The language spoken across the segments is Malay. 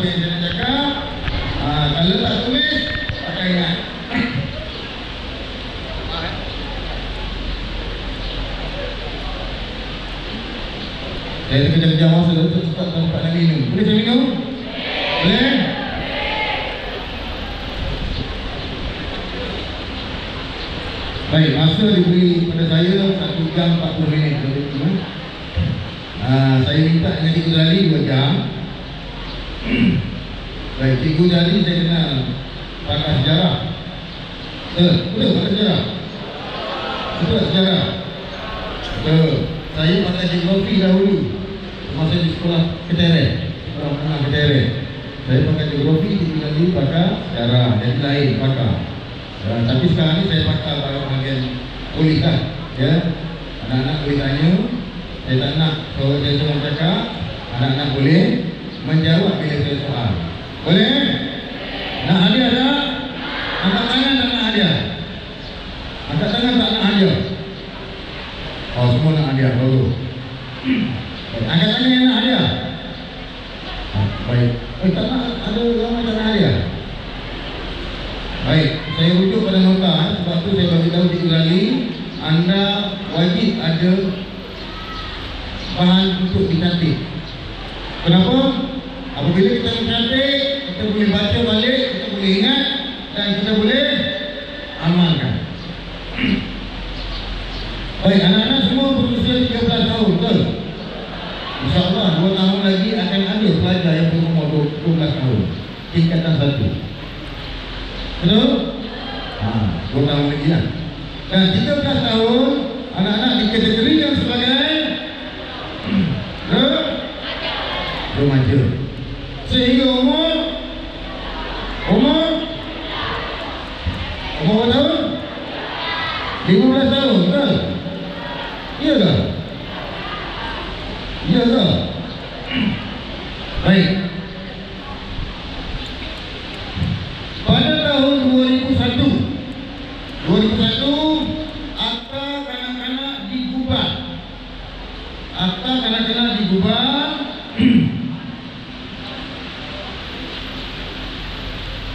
apa yang saya nak cakap. Kalau tak tulis, pakai ingat. Saya terkejap-kejap masa tu cepat tempat nak minum. Boleh saya minum? Boleh? Baik, masa diberi pada saya 1 jam 40 minit. Saya minta dengan Cikgu Zali 2 jam. Baik, Cikgu Zali saya kenal pakar sejarah. Betul pakar sejarah? Betul sejarah? Betul. Saya pakai geografi dahulu masa di sekolah Ketere. Sekolah menengah Ketere. Saya pakai geografi, Cikgu Zali pakar sejarah dan lain pakar. Tapi sekarang ni saya pakar pada bahagian polis lah. Ya. Anak-anak boleh tanya. Saya tak nak kalau saya cuma cakap, anak-anak boleh menjawab bila saya soal. Boleh? Nak hadiah tak? Angkat tangan tak nak hadiah? Angkat tangan tak nak hadiah? Oh, semua nak hadiah. Bagus. Angkat tangan yang nak hadiah? Baik. Tak nak ada orang tak nak hadiah? Baik. Saya rujuk pada nota. Sebab tu saya bagi tahu Cikgu Zali, anda wajib ada bahan untuk dicantik. Kenapa? Apabila kita mencantik, kita boleh baca balik, kita boleh ingat dan kita boleh amalkan. Baik, anak-anak semua berusia 13 tahun, betul? InsyaAllah 2 tahun lagi akan ada pelajar yang berumur 12 tahun, tingkatan 1. Betul? 2 tahun lagi lah. Dan 13 tahun, anak-anak dikategorikan sebagai remaja. Sehingga umur berapa tahun? 15 tahun, betul? Iya tak? Iya tak? Baik. Pada tahun 2001, Akta Kanak-kanak digubah. Akta Kanak-kanak digubah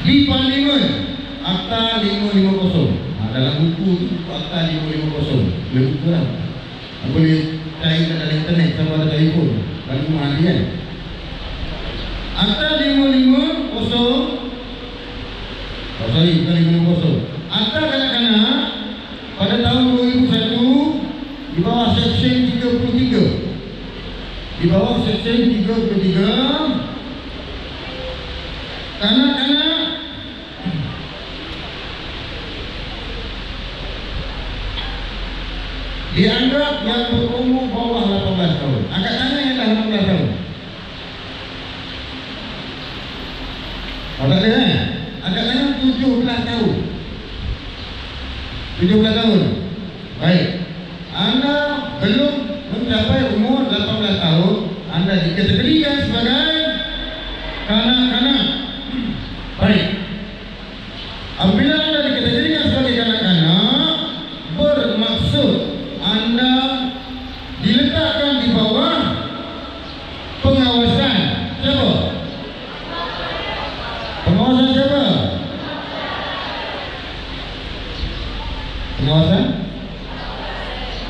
di Parlimen. Akta 550. Dalam buku Akta 550. Boleh buku lah. Boleh cari dalam internet sama ada telefon. Lalu mahal kan. Akta 550. Bukan 550. Akta Kanak-kanak pada tahun 2001 di bawah Seksyen 33. Di bawah Seksyen 33, kanak-kanak dianggap yang berumur bawah 18 tahun. Angkat tangan yang dah 18 tahun. Oh, tak ada kan? Angkat tangan 17 tahun. 17 tahun. Baik. Anda belum mencapai umur 18 tahun, anda dikategorikan sebagai kanak-kanak. Baik. Apabila anda dikategorikan sebagai kanak-kanak, bermaksud anda diletakkan di bawah pengawasan siapa? Pengawasan siapa? Pengawasan?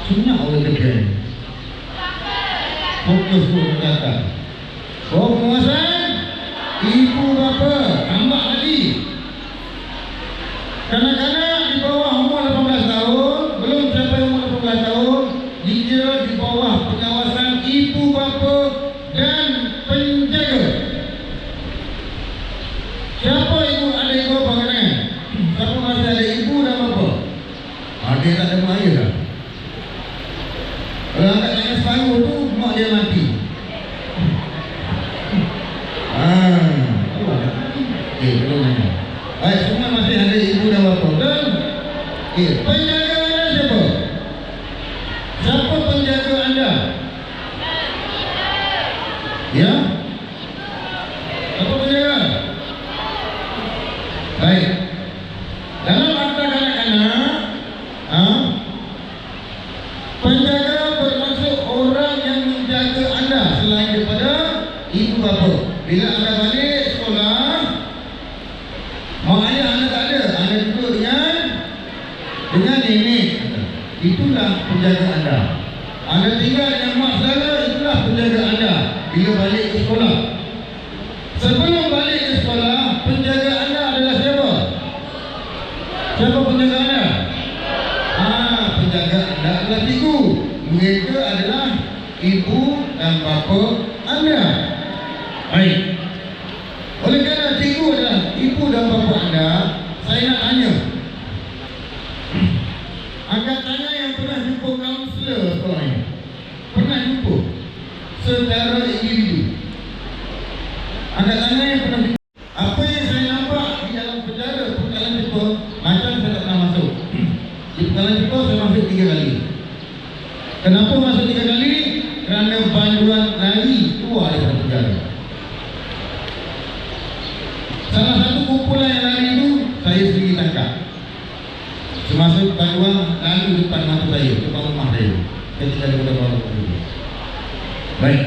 Sunnah oleh kerja. Fokus pun kata. Bawa penguasaan ibu bapa, tambah lagi. Kanak-kanak di bawah umur 18 tahun, belum sampai umur 18 tahun, dikira di bawah pengawasan ibu bapa dan penjaga. Siapa ibu ada ibu bapa kan? Siapa masih ada ibu dan bapa? Dia tak ada mak ayah dah. Kalau angkat tangan separuh tu, mak dia mati. Belum nanya. Baik, semua masih ada ibu dan bapa. Dan penjaga anda siapa? Siapa penjaga anda? Ya? Siapa penjaga? Baik. Dalam akta kanak-kanak, penjaga bermaksud orang yang menjaga anda selain daripada ibu bapa. Bila anda balik Anda tinggal dengan mak saudara, itulah penjaga anda bila balik ke sekolah. Sebelum balik ke sekolah, penjaga anda adalah siapa? Siapa penjaga anda? Penjaga anda adalah cikgu. Mereka adalah ibu dan bapa anda. Baik. Oleh kerana cikgu adalah ibu dan bapa anda, saya nak tanya. Angkat tangan yang pernah jumpa kaunselor sekolah ini. Pernah jumpa secara individu. Angkat tangan yang pernah jumpa. Apa yang saya nampak di dalam penjara Pengkalan Jepun, macam saya tak pernah masuk. Di Pengkalan Jepun saya masuk 3 kali. Kenapa masuk 3 kali? Kerana banduan lari keluar daripada penjara. Salah satu kumpulan yang lari itu saya sendiri tangkap. Semasa banduan lalu depan mata saya, depan rumah saya, ketika dia pada bawah dulu. Baik,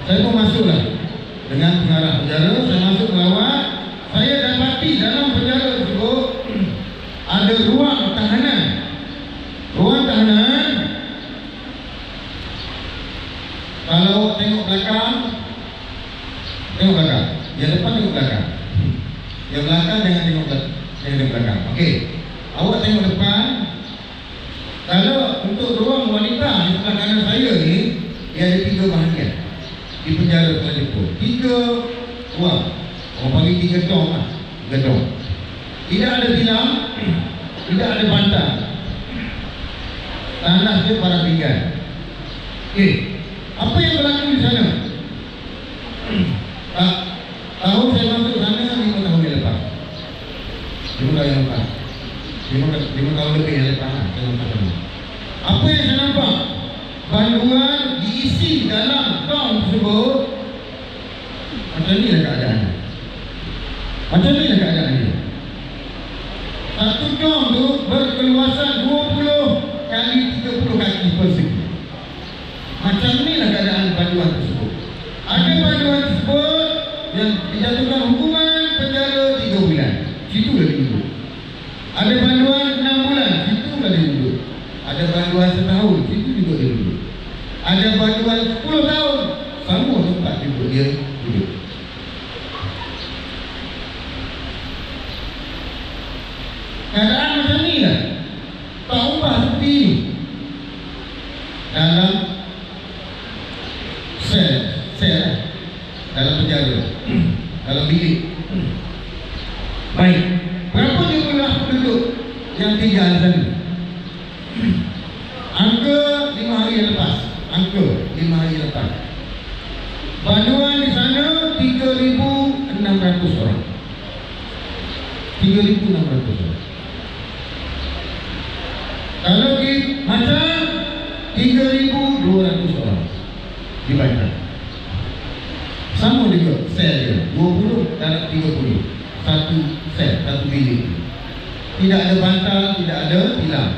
saya pun masuklah dengan pengarah penjara. Saya masuk melawat. Saya dapati dalam penjara tersebut ada ruang tahanan. Ruang tahanan, kalau awak tengok belakang, tengok belakang. Yang depan tengok belakang. Yang belakang jangan tengok belakang. Okey. Awak tengok depan. Kalau untuk ruang wanita di sebelah kanan saya ni, dia ada 3 bahagian di penjara Pengkalan Jepun. 3 ruang. Orang panggil 3 dom lah. 3 dom. Tidak ada tilam, tidak ada bantal. Tanah dia para pinggan. Okey. Apa yang berlaku di sana? Tahun saya masuk sana 5 tahun yang lepas. 5 tahun yang lepas. 5 tahun lebih yang lepas lah. Apa yang saya nampak? Banduan diisi dalam dom tersebut. Macam ni lah keadaan. Macam ni lah keadaan dia. Satu dom tu berkeluasan 20 kali 30 kaki persegi. Macam ni lah keadaan banduan tersebut. Ada banduan tersebut yang dijatuhkan hukuman penjara 3 bulan. Situlah dia duduk. Ada banduan 6 bulan. Situlah dia duduk. Ada banduan setahun. Situ juga dia duduk. Ada banduan 10 tahun. Sama tempat juga dia duduk. Keadaan macam ni lah. Tak ubah seperti ini. Dalam sel dalam penjara, dalam bilik. Baik, berapa jumlah penduduk yang tinggal di sana? Angka 5 hari yang lepas. Banduan di sana 3,600 orang. 3,600 orang. Kalau di macam 3,200 orang dibantai. Sama juga sel dia, 20 dalam 30. Satu sel, satu bilik. Tidak ada bantal, tidak ada tilam.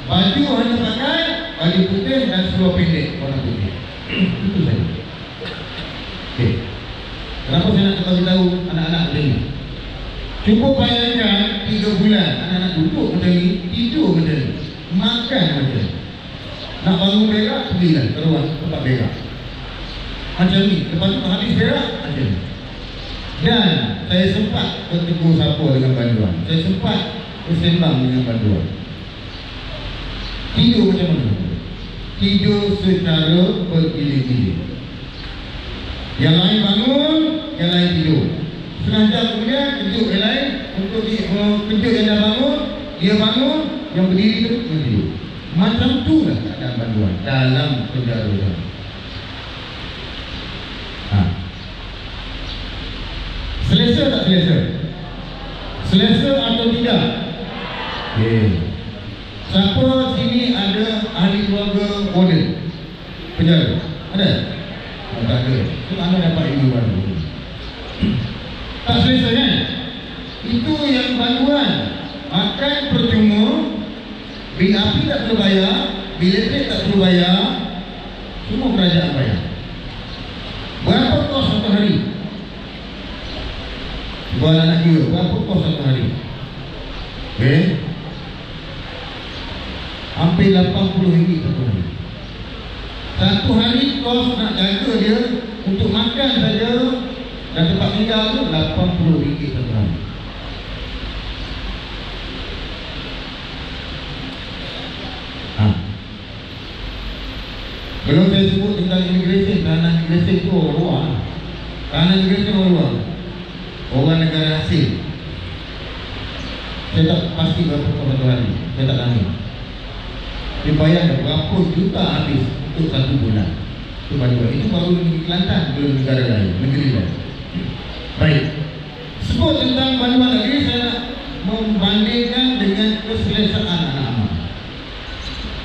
Baju hanya pakai baju putih dan seluar pendek warna putih. Itu saja. Okey. Kenapa saya nak tahu anak-anak macam ni? Cuba bayangkan 3 bulan anak-anak duduk macam ni, tidur macam ni, makan macam ni. Nak bangun berak, pergilah ke ruang tempat berak. Macam ni. Lepas tu habis berak, macam ni. Dan saya sempat bertegur sapa dengan banduan. Saya sempat bersembang dengan banduan. Tidur macam mana? Tidur secara bergilir-gilir. Yang lain bangun, yang lain tidur. Setengah jam kemudian kejut yang lain. Untuk kejut yang dah bangun, dia bangun, yang berdiri tu dia tidur. Macam tu lah keadaan banduan dalam penjara. Selesa tak selesa? Selesa atau tidak? Okay. Siapa sini ada ahli keluarga warden penjara? Ada? Tak ada. Sebab anda dapat ilmu baru. Tak selesa kan? Itu yang banduan. Makan percuma, bil api tak perlu bayar, bil elektrik tak perlu bayar, semua kerajaan bayar. Berapa kos satu hari? Buat anak dia, berapa kos satu hari? Hampir RM80 satu hari. Satu hari kos nak jaga dia untuk makan saja dan tempat tinggal tu RM80 satu hari. Belum saya sebut tentang immigration. Tahanan immigration tu orang luar. Tahanan immigration orang luar, orang negara asing. Saya tak pasti berapa satu hari, saya tak tahu. Dia bayar berapa juta habis untuk satu bulan. Itu baru negeri Kelantan, belum negara lain, negeri lain. Baik, sebut tentang bantuan negeri, saya nak membandingkan dengan keselesaan anak-anak.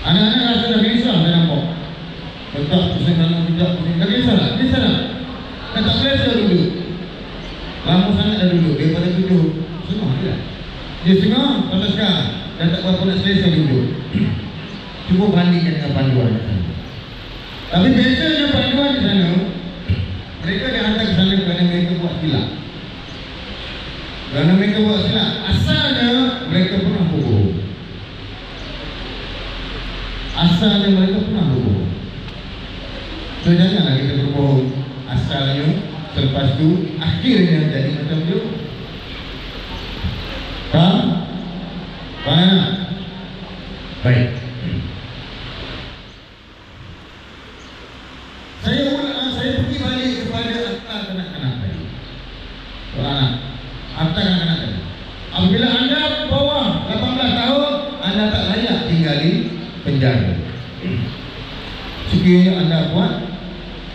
Anak-anak rasa dah gelisah, saya nampak. Tetap pusing kanan, tidak pusing. Dah gelisah tak? Gelisah tak? Dah tak selesa duduk. Lama sangat dah duduk, daripada duduk semua dia. Dia setengah, sampai sekarang dah tak berapa nak selesa duduk. Cuba bandingkan dengan panduan di sana. Tapi biasanya panduan di sana, mereka dihantar ke sana kerana mereka buat silap. Kerana mereka buat silap, asalnya mereka pernah berbohong. Asalnya mereka pernah berbohong. So janganlah kita berbohong asalnya, selepas tu akhirnya jadi macam tu. Faham? Faham? Baik. Saya pergi balik kepada akta kanak-kanak tadi. Soalan akta kanak-kanak tadi. Apabila anda bawah 18 tahun, anda tak layak tinggal di penjara. Sekiranya anda buat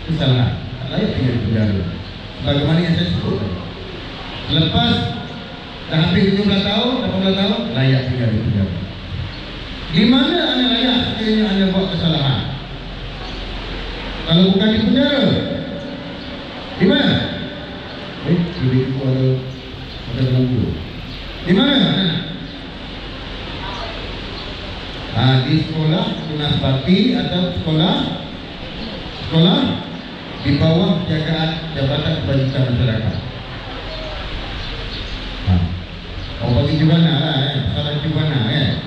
kesalahan, tak layak tinggal di penjara. Bagaimana yang saya sebut tadi. Lepas dah hampir 17 tahun, 18 tahun, layak tinggal di penjara. Di mana anda layak sekiranya anda buat kesalahan? Kalau bukan di penjara, di mana? Di itu ada buku. Di mana? Di sekolah tunas bakti atau sekolah di bawah jagaan Jabatan Kebajikan Masyarakat. Kau bagi jubana lah, kesalahan jubana kan.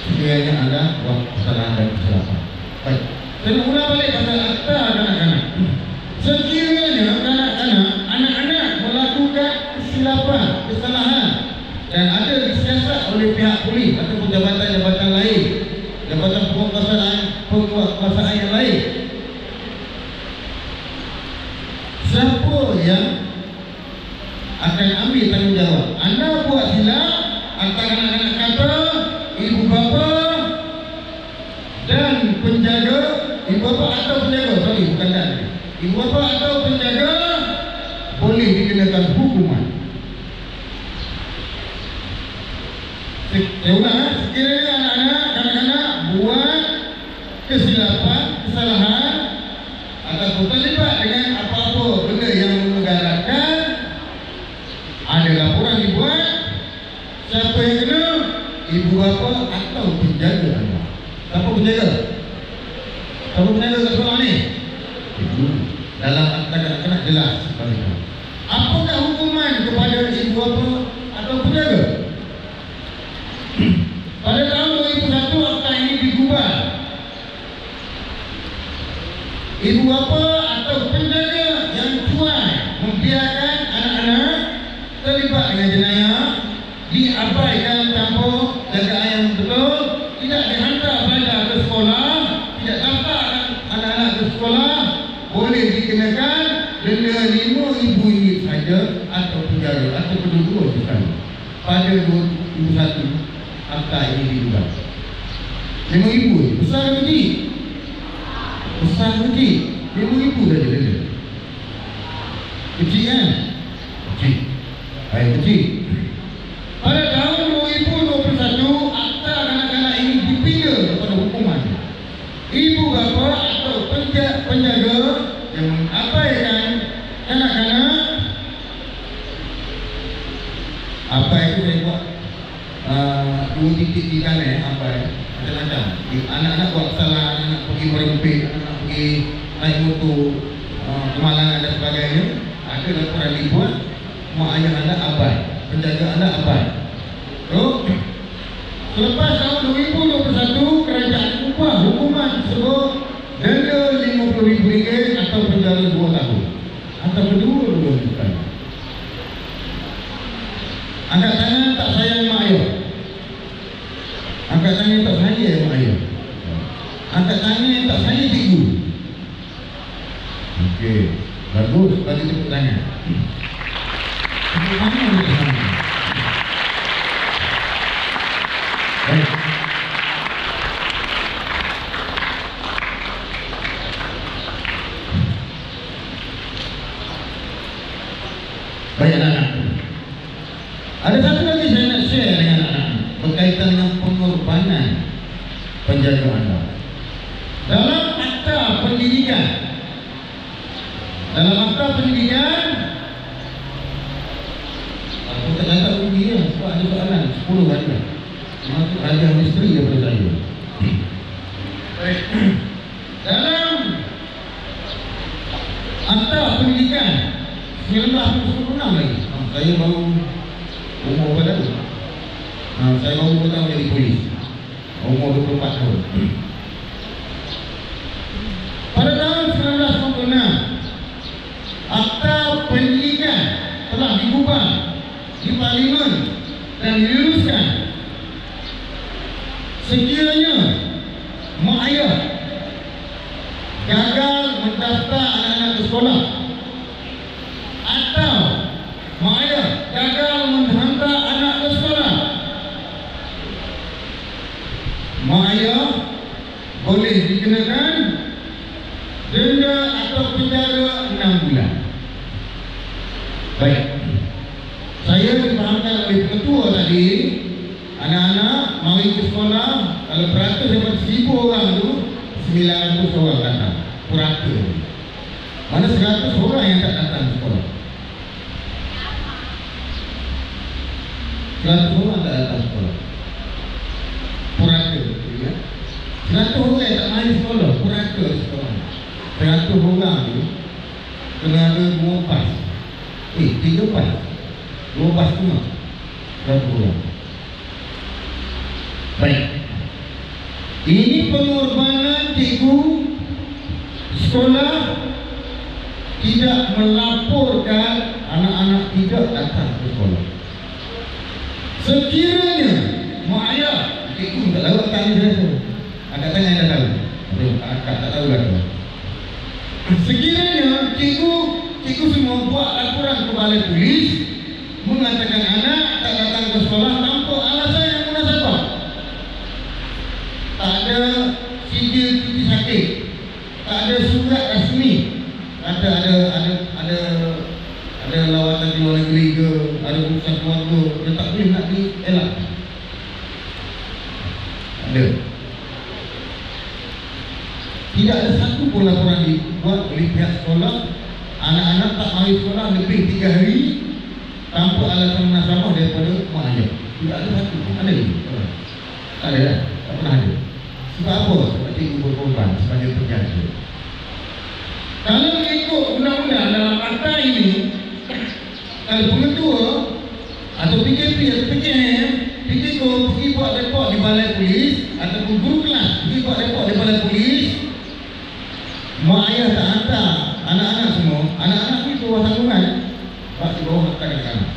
Sekiranya anda buat kesalahan dan kesilapan. Baik. Saya nak ulang balik pasal akta kanak-kanak. Sekiranya kanak-kanak, anak-anak melakukan kesilapan, kesalahan dan ada disiasat oleh pihak polis ataupun jabatan-jabatan lain, jabatan penguasaan yang lain, siapa yang akan ambil tanggungjawab? Anda buat silap, akta kanak-kanak kata ibu bapa dan penjaga, ibu bapa atau penjaga, bukan dan, ibu bapa atau penjaga boleh dikenakan hukuman. Saya ulang, sekiranya anak-anak, kanak-kanak buat kesilapan, kesalahan ataupun terlibat dengan apa-apa benda yang memudaratkan, ada laporan dibuat, siapa yang kena? Ibu bapa atau penjaga anda. Siapa penjaga? Siapa penjaga kat sekolah ni? Ibu. Dalam akta kanak-kanak jelas sekali. Apakah hukuman kepada ibu bapa atau penjaga? Pada tahun 2001 akta ini digubah. Ibu bapa atau penjaga yang cuai membiarkan anak-anak terlibat dengan jenayah, diabaikan tanpa jagaan yang betul, tidak dihantar belajar ke sekolah, tidak daftar anak-anak ke sekolah, boleh dikenakan denda RM5,000 saja atau penjara atau kedua-dua sekali. Pada 2001 akta ini diubah. RM5,000 besar ke kecil? Besar ke kecil? RM5,000 saja denda. Kecil kan? Kecil. Baik, kecil. Pada tahun 2021 akta kanak-kanak ini dipindah kepada hukuman. Ibu bapa atau penjaga yang mengabaikan kanak-kanak, apa itu saya buat 2 titik di kanan, macam-macam. Anak-anak buat kesalahan, anak pergi merempit, anak pergi naik motor, kemalangan dan sebagainya, ada laporan dibuat, mak ayah anda abai, penjaga anda abai. Selepas tahun 2021 kerajaan ubah hukuman tersebut atau penjara 2 tahun, atau kedua-dua bukan. Angkat tangan tak sayang mak ayah. Angkat tangan tak sayang mak ayah. Angkat tangan tak sayang cikgu. Okey, bagus, bagi tepuk tangan. Tepuk tangan untuk sama. Baik. Baik anak-anak. Ada satu lagi saya nak share dengan anak-anak berkaitan dengan pengorbanan penjaga anda. Dalam akta pendidikan, aku tak kata uji ya, sebab ada soalan 10 hari lah. Masuk hadiah misteri daripada saya. Baik. Dalam akta pendidikan 1996 lagi, saya baru umur berapa tahun? Saya baru bertahun jadi polis, umur 24 tahun. Pada tahun 1996, akta pendidikan telah digubah di Parlimen dan diluluskan. Sekiranya mak ayah gagal mendaftar anak-anak ke sekolah, atau mak ayah gagal menghantar anak ke sekolah, mak ayah boleh dikenakan denda atau penjara 6 bulan. Baik, saya difahamkan oleh ketua tadi, anak-anak mari ke sekolah. Kalau peratus dapat 1000 orang tu, 900 orang datang. Peratus. Mana 100 orang yang tak datang ke sekolah? 100 orang tak datang sekolah. Peratus, ya. 100 orang yang tak main sekolah, peratus sekolah. 100 orang tu kena ada 2 pas. 3 pas. 2 pas semua. 100 orang. Baik. Ini pengorbanan cikgu sekolah tidak melaporkan anak-anak tidak datang ke sekolah. Sekiranya mak ayah, cikgu tak tahu tanya saya tu. Angkat tangan yang dah tahu. Akak tak tahu lah tu. Sekiranya cikgu semua buat laporan ke balai polis mengatakan anak tak datang ke sekolah tanpa alasan yang munasabah, tak ada sijil cuti sakit, tak ada surat rasmi, ada lawatan di luar negeri ke, ada urusan keluarga, dia tak boleh nak dielak. Ada. Tidak ada satu pun laporan dibuat oleh pihak sekolah anak-anak tak mari sekolah lebih 3 hari tanpa alasan munasabah daripada mak ayah. Tidak ada satu pun. Ada ni? Tak ada lah. Tak pernah ada. Sebab apa? Sebab cikgu berkorban sebagai penjaga. Kalau ikut undang-undang dalam akta ini, kalau pengetua atau PKP atau PKM pergi buat rekod di balai polis, ataupun guru kelas pergi buat rekod di balai polis, mak ayah tak hantar anak-anak semua, anak-anak ni bawah tanggungan, sebab di bawah kanak-kanak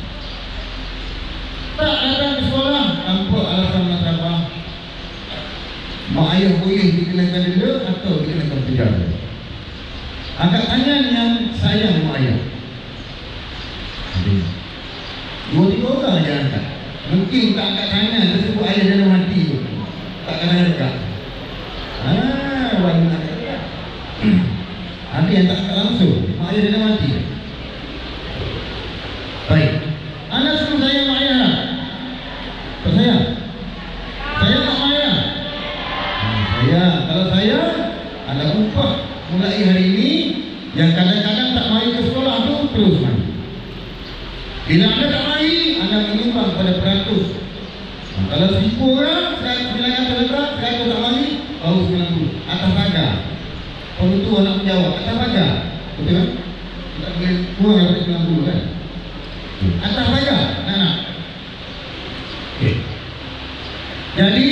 tak datang ke sekolah tanpa alasan munasabah, mak ayah boleh dikenakan denda atau dikenakan penjara. Angkat tangan yang sayang mak ayah. 2-3 orang je angkat. Mungkin tak angkat tangan tersebut ayah dia dah mati tu, tak kena dekat. Orang nak dekat. Ada yang tak angkat langsung, mak ayah dia dah mati. Baik, anak semua sayang mak ayah lah. Tak sayang? Sayang tak mak ayah? Sayang. Kalau sayang, anda upah mulai hari ini. Yang kadang-kadang tak mari ke sekolah tu terus mari. Bila anda tak mari, anda menyumbang pada peratus. Kalau 1000 orang, 900 letak, 100 tak mari, baru 90. Atas pagar. Pengetua nak menjawab, atas pagar. Betul kan? Tak boleh kurang daripada 90 kan? Atas pagar, nak. Okay. Jadi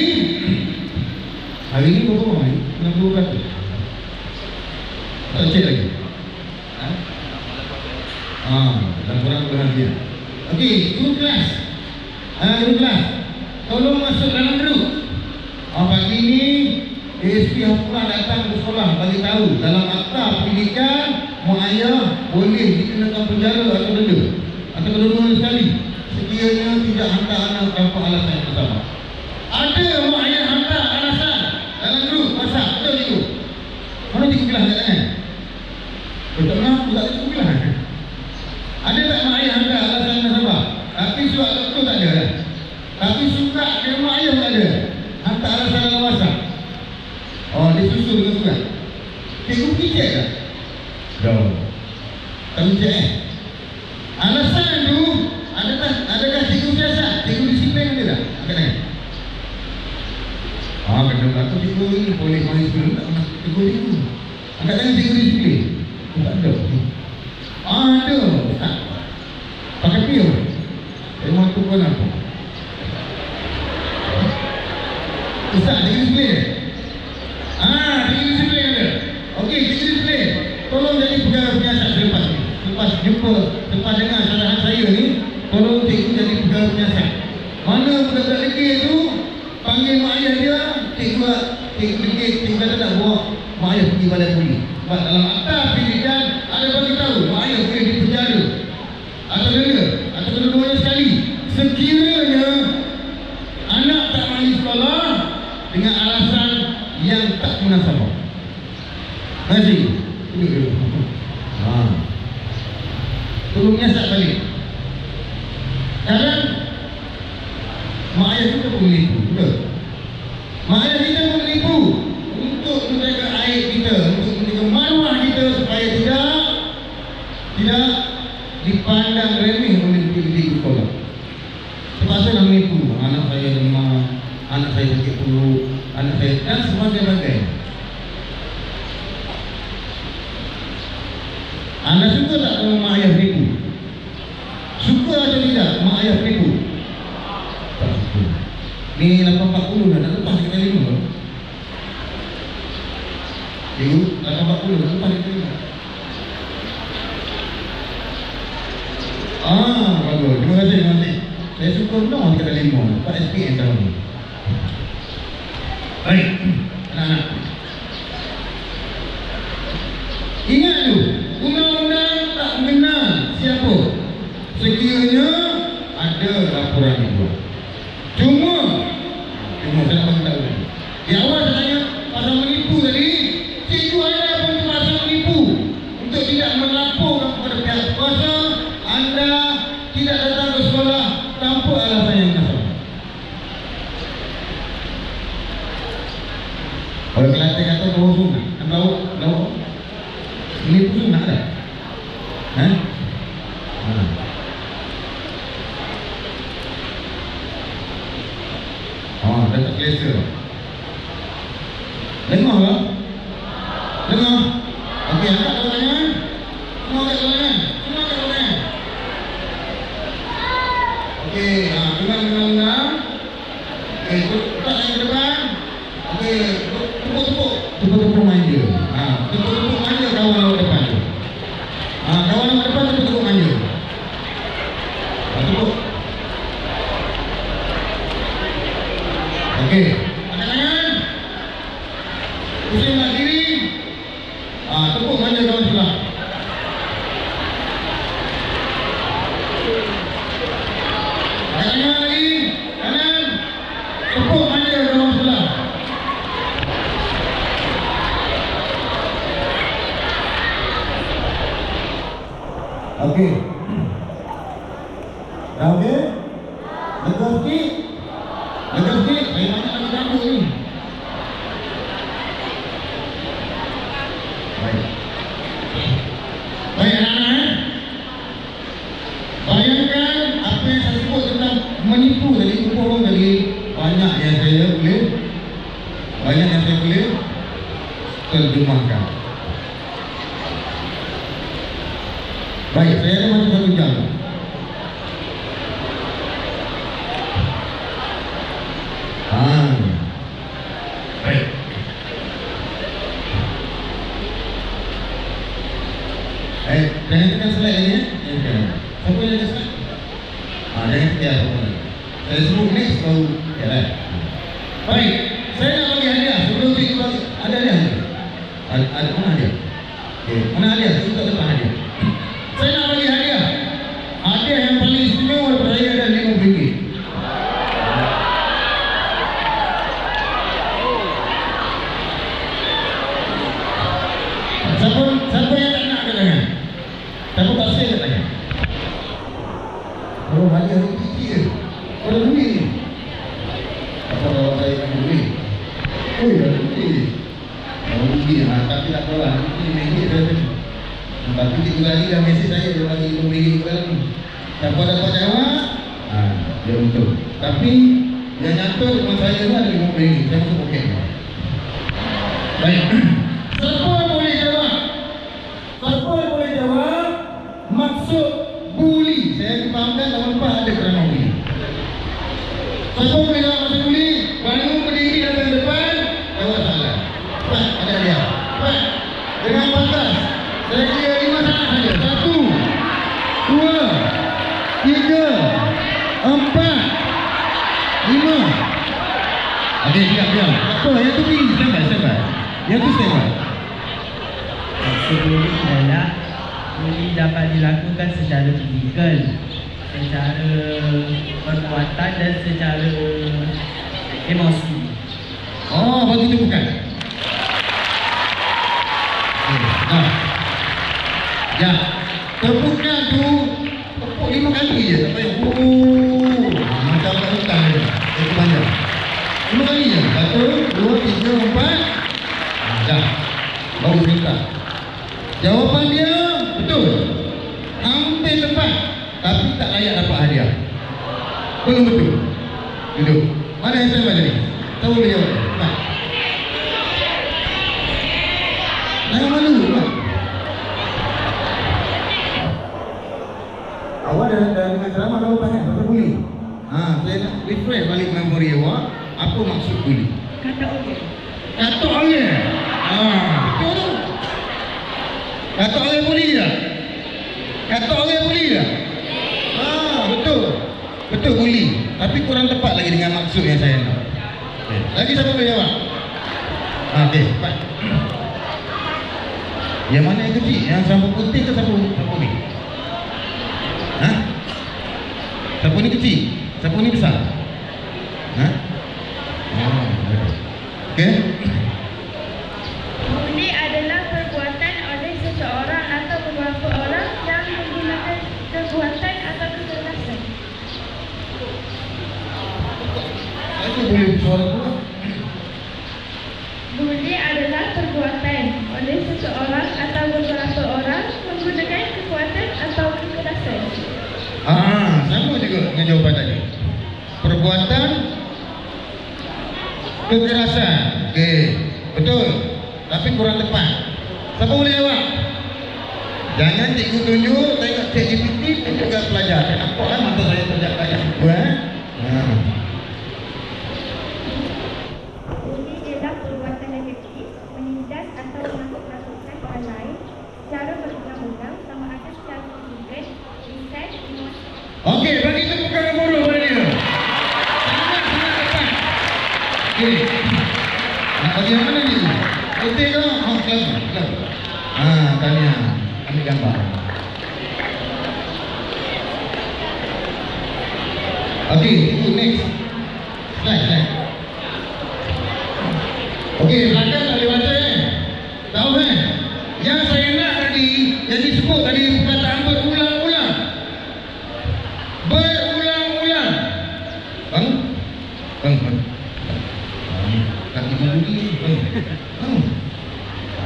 hari ini berapa orang ni? 60%. Tak cek lagi. Dan korang berbahagia. Okey, guru kelas. Guru kelas, tolong masuk dalam grup. Pagi ni ASP Hafrah datang ke sekolah bagi tahu dalam akta pendidikan mak ayah boleh dikenakan penjara atau denda atau kedua-dua sekali sekiranya tidak hantar anak tanpa alasan yang bersama. Ada mak ayah hantar alasan dalam grup WhatsApp, betul itu? Mana cikgu kelas kat tangan? Betul lah, tak cikgu kelas. Ada tak mak ayah hantar alasan yang bersama? Tapi surat doktor tak ada. Tapi surat dari mak ayah tak ada. Hantar alasan dalam WhatsApp. Dia susul dengan surat. Cikgu pergi cek tak? Tak. Tak pergi cek alasan tu, adakah cikgu siasat? Cikgu disiplin ada tak? Angkat tangan. Kena berlaku cikgu ni boleh main sebelum tak pernah tegur cikgu. Angkat tangan cikgu disiplin. Tak ada. Ada. Tak. Pakai pion. Memang tu pun apa? Ustaz, cikgu disiplin. Cikgu disiplin ada. Okey, cikgu disiplin. Tolong jadi pegawai penyiasat selepas ni. Lepas dengar syarahan saya ni, tolong cikgu jadi pegawai penyiasat. Mana budak-budak degil tu panggil mak ayah dia, cikgu degil, cikgu kata tak bawa mak ayah pergi balai polis. Sebab dalam akta pendidikan ada bagi tahu mak ayah boleh dipenjara atau denda atau kedua-duanya sekali sekiranya anak tak pergi sekolah dengan alasan yang tak munasabah. Terima kasih. Tolong nyiasat balik. Sekarang mak ayah kita pun menipu, betul? Mak ayah kita pun menipu untuk menjaga aib kita, untuk menjaga maruah kita supaya tidak dipandang remeh oleh pendidik sekolah. Terpaksa nak menipu. Anak saya demam, anak saya sakit perut, anak saya dan sebagainya. Anda suka tak kalau mak ayah menipu? Suka atau tidak mak ayah menipu? Tak suka. Ni 8.40 dah, nak lepas kita 5. Cikgu, 8.40 dah lepas kita 5. Bagus. Terima kasih. Saya suka penuh kita 5. Lepas SPM tahun ni. Baik, anak-anak. Ingat tu, undang-undang tak mengenal siapa sekiranya ada laporan dibuat. Cuma saya nak bagi tahu tadi. Di awal saya tanya pasal menipu tadi, cikgu anda pun terpaksa menipu untuk tidak melaporkan kepada pihak kuasa anda tidak datang ke sekolah tanpa alasan yang benar. Kalau Kelantan kata bawa sunat, bawa menipu sunat tak? Dah tak selesa. Dengar tak? Dengar? Okey, angkat dua tangan. Semua angkat dua tangan. Okey, dengar undang-undang. Okey, letak tangan ke depan. Okey, tepuk-tepuk manja. Tepuk-tepuk manja kawan awak depan tu. Kawan awak depan tepuk-tepuk manja. Tepuk. Okey, angkat tangan. Pusing nak kiri. Tepuk manja kawan sebelah. Angkat tangan lagi. Kanan. Tepuk manja kawan sebelah. Okey. Dah okey? Lega sikit? Lega sikit? Saya banyak lagi rambut ni. Baik anak-anak, bayangkan apa yang saya sebut tentang menipu tadi, bohong tadi. Banyak yang saya boleh terjemahkan. Baik, saya ada macam 1 jam. Baik. Jangan tekan slide lagi ya. Siapa yang ada slide? Jangan sekian. Saya sebut next baru jalan. Baik, saya nak bagi hadiah. Sebelum cikgu bagi, ada hadiah? Ada mana hadiah? Okay. Mana hadiah? Saya tak dapat hadiah. Saya nak bagi hadiah. Hadiah yang paling istimewa daripada saya ada RM5. Siapa yang tak nak katanya? Siapa tak saya katanya? Oh, hadiah ni kecil je. Ada duit ni. Apa kalau saya nak duit? Oh, ada duit. Kalau duit, tapi tak tahu lah. RM5 saya tadi. Tapi cikgu lagi dah mesej saya, dia bagi RM5 dalam ni. Siapa dapat jawab? Dia untung. Tapi yang nyata dengan saya tu ada RM5. Saya masuk poket. Baik. Siapa boleh jawab? Siapa boleh jawab maksud buli? Saya difahamkan dalam 4 ada kerana buli. Siapa boleh jawab maksud buli? Bangun berdiri datang depan, jawab salah. Cepat, ada dia. Cepat. Dengan pantas. Saya kira 5 salah saja. 1, 2, 3, 4, 5. Okey, diam. Apa? Yang tu pergi. Standby. Yang tu standby. Maksud buli adalah buli dapat dilakukan secara fizikal, secara perbuatan dan secara emosi. Oh, begitu bukan? Ya, tepuknya tu tepuk 5 kali je, tak payah. Macam kat hutan je. Itu panjang. 5 kali je. 1, 2, 3, 4. Dah. Baru cerita. Jawapan dia betul. Hampir tepat. Tapi tak layak dapat hadiah. Belum betul. Duduk. Mana yang saya baca ni? Tahu boleh jawab? Cepat. Jangan malu. Awak dah dengan ceramah tahu banyak pasal buli. Saya nak refresh balik memori awak. Apa maksud buli? Kata oleh. Betul tu. Kata oleh buli tak? Kata oleh buli tak? Betul. Betul buli. Tapi kurang tepat lagi dengan maksud yang saya nak. Lagi siapa boleh jawab? Okey, cepat. Yang mana yang kecil? Yang sapu putih ke sapu ni? Sapu ni kecil? Sapu ni besar? Okey. Buli adalah perbuatan oleh seseorang atau beberapa orang yang menggunakan kekuatan atau kekerasan. Saya boleh suara pula. Buli adalah perbuatan oleh seseorang atau beberapa orang menggunakan kekuatan atau kekerasan. Sama juga dengan jawapan tadi. Perbuatan kekerasan. Okey, betul. Tapi kurang tepat. Siapa boleh jawab? Jangan cikgu tunjuk, tengok ChatGPT dan juga pelajar. Saya nampak kan mata saya terjak banyak. Buli ialah perbuatan yang kecil, menindas atau menakutkan orang lain secara berulang-ulang sama ada secara fizikal, lisan, emosi. Okey, bagi tepukan gemuruh pada dia. Sangat tepat. Okey. Nak bagi yang mana ni? Putih ke? Kelab. Tahniah. Ambil gambar. Okey, next. Slide. Okey, belakang tak boleh baca Tahu kan? Yang saya nak tadi, yang disebut tadi perkataan berulang-ulang. Berulang-ulang. Bang. Kaki budi.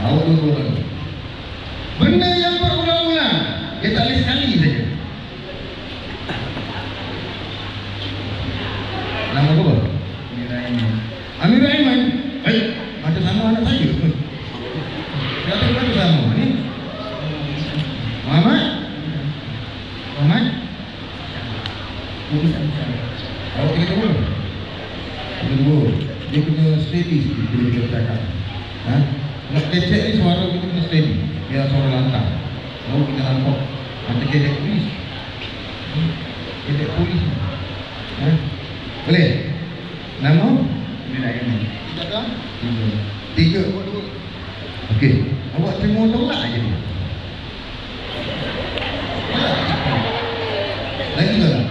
Awak dulu. Benda yang berulang-ulang. Dia tak boleh sekali saja. Nama apa? Amir Aiman. Macam sama anak saya. Siapa macam sama ni? Muhammad? Awak kena tahu. Dia punya steady sikit bila dia cakap. Nak kecek ni suara kita kena steady. Dia suara lantang. Mau kita rampok. Ada kedek polis. Kedek polis. Boleh? Nama? Tidak kan? Tiga. Okey. Awak tengok tolak aja dia. Lagi tak?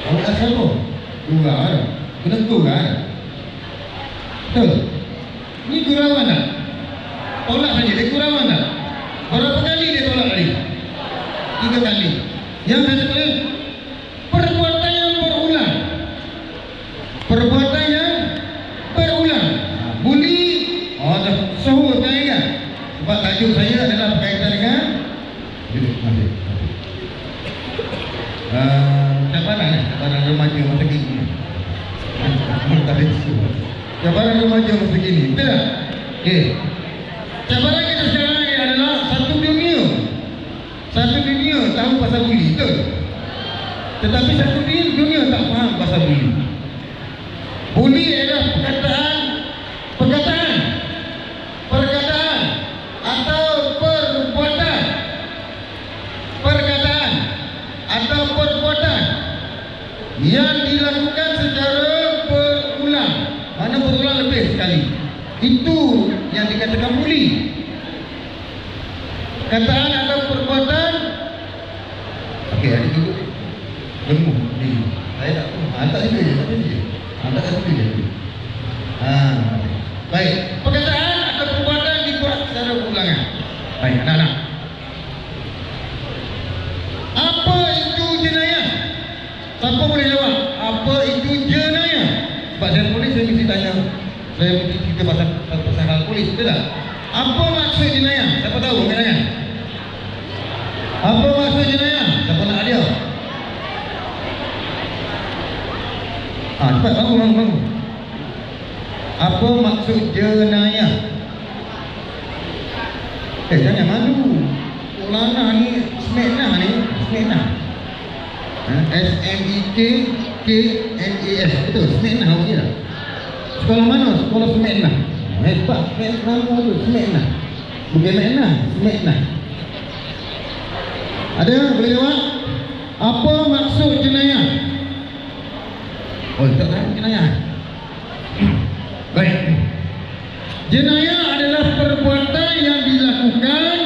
Awak asal tu? Dua ada. Benar tu kan? Betul. Ni gurauan tak? Tolak saja. Dia gurauan tak? Berapa kali dia tolak tadi? 3 kali. Yang satu perbuatan yang berulang. Perbuatan yang berulang. Buli. Oh, dah sahur sekarang kan? Sebab tajuk saya adalah berkaitan dengan cabaran remaja masa kini. Cabaran remaja masa kini. Betul tak? Okey. Cabaran kita sekarang ni adalah satu dunia. Satu dunia tahu pasal buli, betul? Tetapi satu dunia tak faham pasal buli. Buli adalah perkataan atau perbuatan. Perkataan atau perbuatan yang dilakukan secara berulang. Mana berulang lebih sekali. Itu yang dikatakan buli. Kataan atau perbuatan. Okey, adik duduk. Lemuh ni. Saya tak tahu. Tak juga je, tak je. Tak juga je. Baik. Perkataan atau perbuatan dibuat secara berulangan. Baik, anak-anak. Apa itu jenayah? Siapa boleh jawab? Apa itu jenayah? Sebab saya polis, saya mesti tanya. Saya mesti cerita pasal hal polis, betul tak? Apa maksud jenayah? Siapa tahu? Angkat tangan. Apa maksud jenayah? Siapa nak hadiah? Cepat bangun. Apa maksud jenayah? Jangan malu. Ulana ni SMEKNAS ni. SMEKNAS. Betul, SMEKNAS awak kira. Sekolah mana? Sekolah SMEKNAS. Hebat, SMEKNAS tu, SMEKNAS. Bukan MEKNAS, SMEKNAS. Ada boleh jawab? Apa maksud jenayah? Oh, tak tahu jenayah. Baik. Jenayah adalah perbuatan yang dilakukan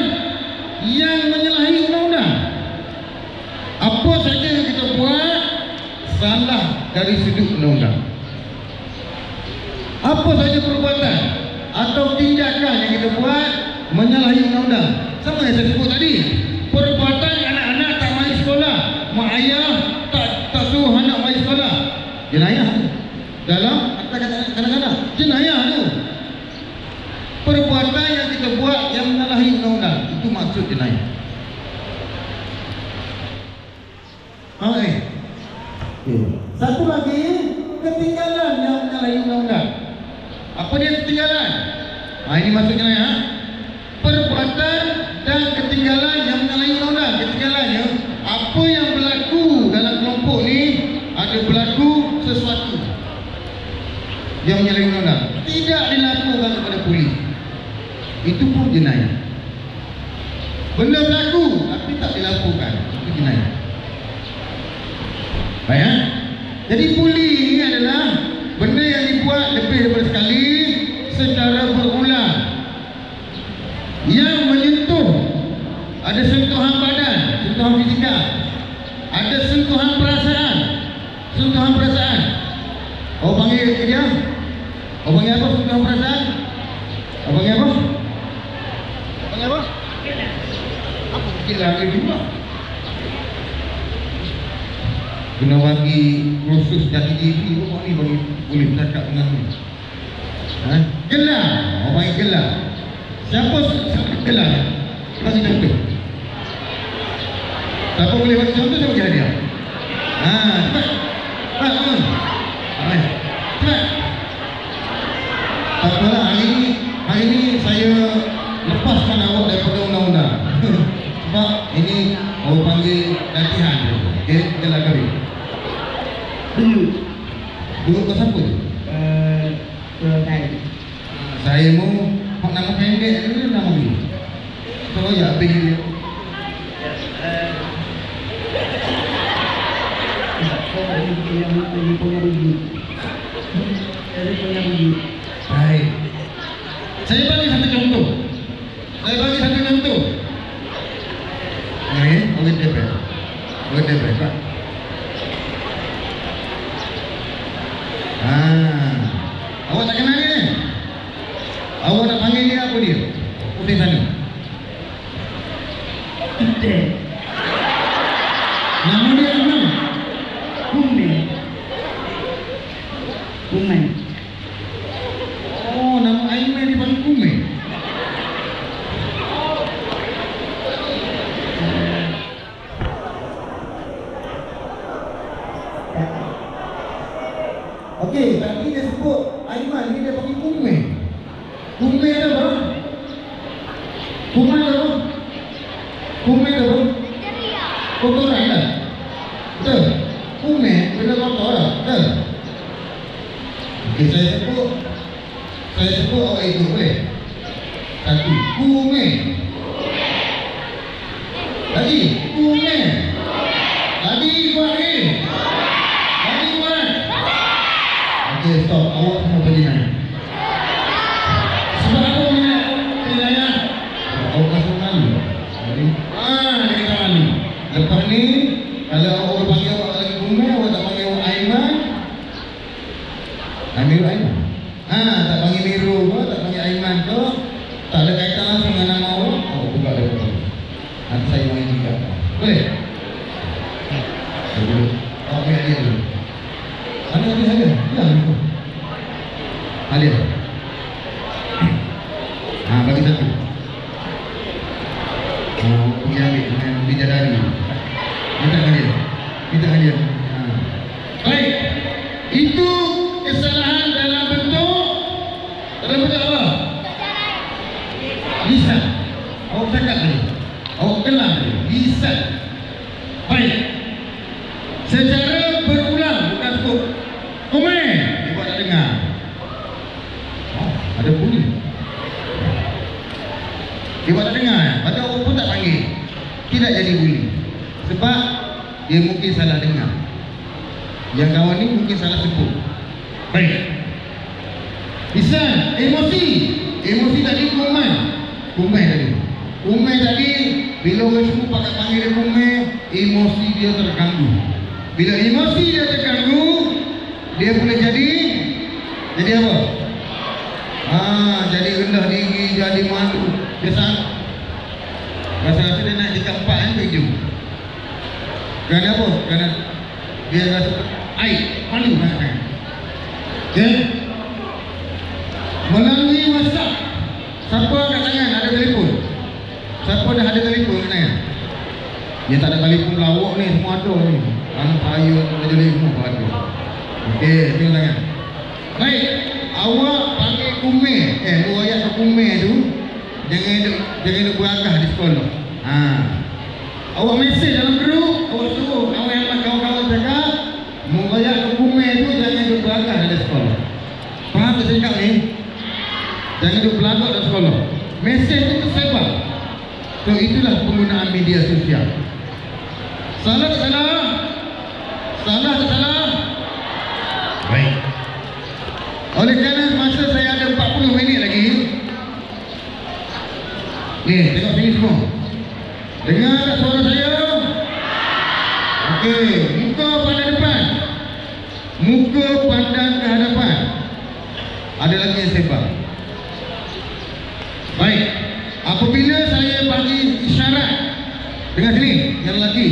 yang menyalahi undang-undang. Apa saja yang kita buat salah dari sudut undang-undang. Apa saja perbuatan atau tindakan yang kita buat menyalahi undang-undang. Sama yang saya sebut tadi. Perbuatan anak-anak tak mai sekolah, mak ayah tak suruh anak mai sekolah. Jenayah tu. Dalam kadang-kadang jenayah tu. Perbuatan yang kita buat yang menyalahi undang-undang. Itu maksud jenayah. Okay. Satu lagi, ketinggalan yang menyalahi undang-undang. Apa dia ketinggalan? Ini maksud jenayah. Perbuatan dan ketinggalan yang menyalahi undang-undang. Ketinggalannya, apa yang berlaku dalam kelompok ni, ada berlaku sesuatu yang menyalahi undang-undang, tidak dilakukan kepada polis. Itu pun jenayah. Benda berlaku tapi tak dilakukan, itu jenayah. Baik. Jadi buli ini adalah benda yang dibuat lebih daripada sekali secara berulang, yang menyentuh. Ada sentuhan badan, sentuhan fizikal, ada sentuhan perasaan. Sentuhan perasaan. Oh, panggil dia. Oh, panggil apa sentuhan perasaan? Oh, panggil apa? Panggil apa? Apa gila ke juga? Kena bagi kursus jati diri pun ni boleh bercakap dengan ni. Gelar. Oh, panggil gelar. Siapa gelar? Kasih contoh. Siapa boleh bagi contoh, siapa bagi hadiah? Cepat. Cepat. Cepat. Tak apalah, hari ni saya lepaskan awak daripada undang-undang. Sebab ini orang panggil latihan. Okey, gelar kali. Dulu kau siapa tu? Saya mau nama pendek ni nama ni. So ya, pergi Tidak. Nama dia apa? Kumen. Kumen. Oh, nama Aiman dipanggil Kumen. Okey, tadi dia sebut Aiman ni dia panggil Kumen. Kumen apa? Kumen apa? Kumen apa? Kotoran lah. Betul? Kumen benda kotor lah. Betul? Okey, saya sebut awak itu boleh? Satu, Kumen. Lagi, Kumen. Lagi kuat ni. Lagi kuat. Okey, stop. Awak semua pergi naik. Sebab apa minat penilaian? Awak rasa malu. Jadi, dia kata malu. Lepas ni, kalau awak panggil awak lagi Kumen, awak tak panggil awak Aiman, ambil Aiman. Tak panggil Miru ke, tak panggil Aiman ke, tak ada kaitan langsung dengan nama awak, awak buka dia betul. Nanti saya main juga. Boleh? Dulu. Awak ambil hadiah dulu. Mana hadiah? Ya, itu. Hadiah. Bagi satu. Pergi ambil dengan bidadari. Minta hadiah. Baik. Itu kesalahan dalam bentuk apa? Lisan. Awak cakap tadi. Awak kelam tadi. Lisan. Baik. Secara berulang, bukan sebut Kumen. Ibu tak dengar. Ada bunyi. Ibu tak dengar. Padahal awak pun tak panggil. Tidak jadi bunyi. Sebab dia mungkin salah dengar. Yang kawan ni mungkin salah sebut. Baik. Lisan, emosi. Emosi tadi Kumen. Kumen tadi. Kumen tadi, bila orang semua pakai panggil dia Kumen, emosi dia terganggu. Bila emosi dia terganggu, dia boleh jadi apa? Jadi rendah diri, jadi malu. Biasa rasa-rasa dia naik tingkat 4 kan tujuh. Kerana apa? Kerana dia rasa aib, malu sangat. Okay? Melalui WhatsApp. Siapa kat tangan ada telefon? Siapa dah ada telefon kat tangan? Dia tak ada telefon lawak ni, semua ada ni. Anak saya ada telefon ada. Okey, tengok tangan. Baik, awak panggil Kumen. Ayat ke Kumen tu jangan duk berakah di sekolah. Awak mesej dalam grup, awak suruh awak yang kawan-kawan cakap, ayat ke Kumen tu jangan duk berakah di sekolah. Faham tak cakap ni? Jangan duk belagak dalam sekolah. Mesej tu tersebar. So itulah penggunaan media sosial. Salah tak salah? Salah tak salah? Baik. Oleh kerana masa saya ada 40 minit lagi. Ni, tengok sini semua. Dengar tak suara saya? Okey, muka pandang depan. Muka pandang ke hadapan. Ada lagi yang sebar. Baik. Apabila saya bagi isyarat, dengar sini, yang lelaki.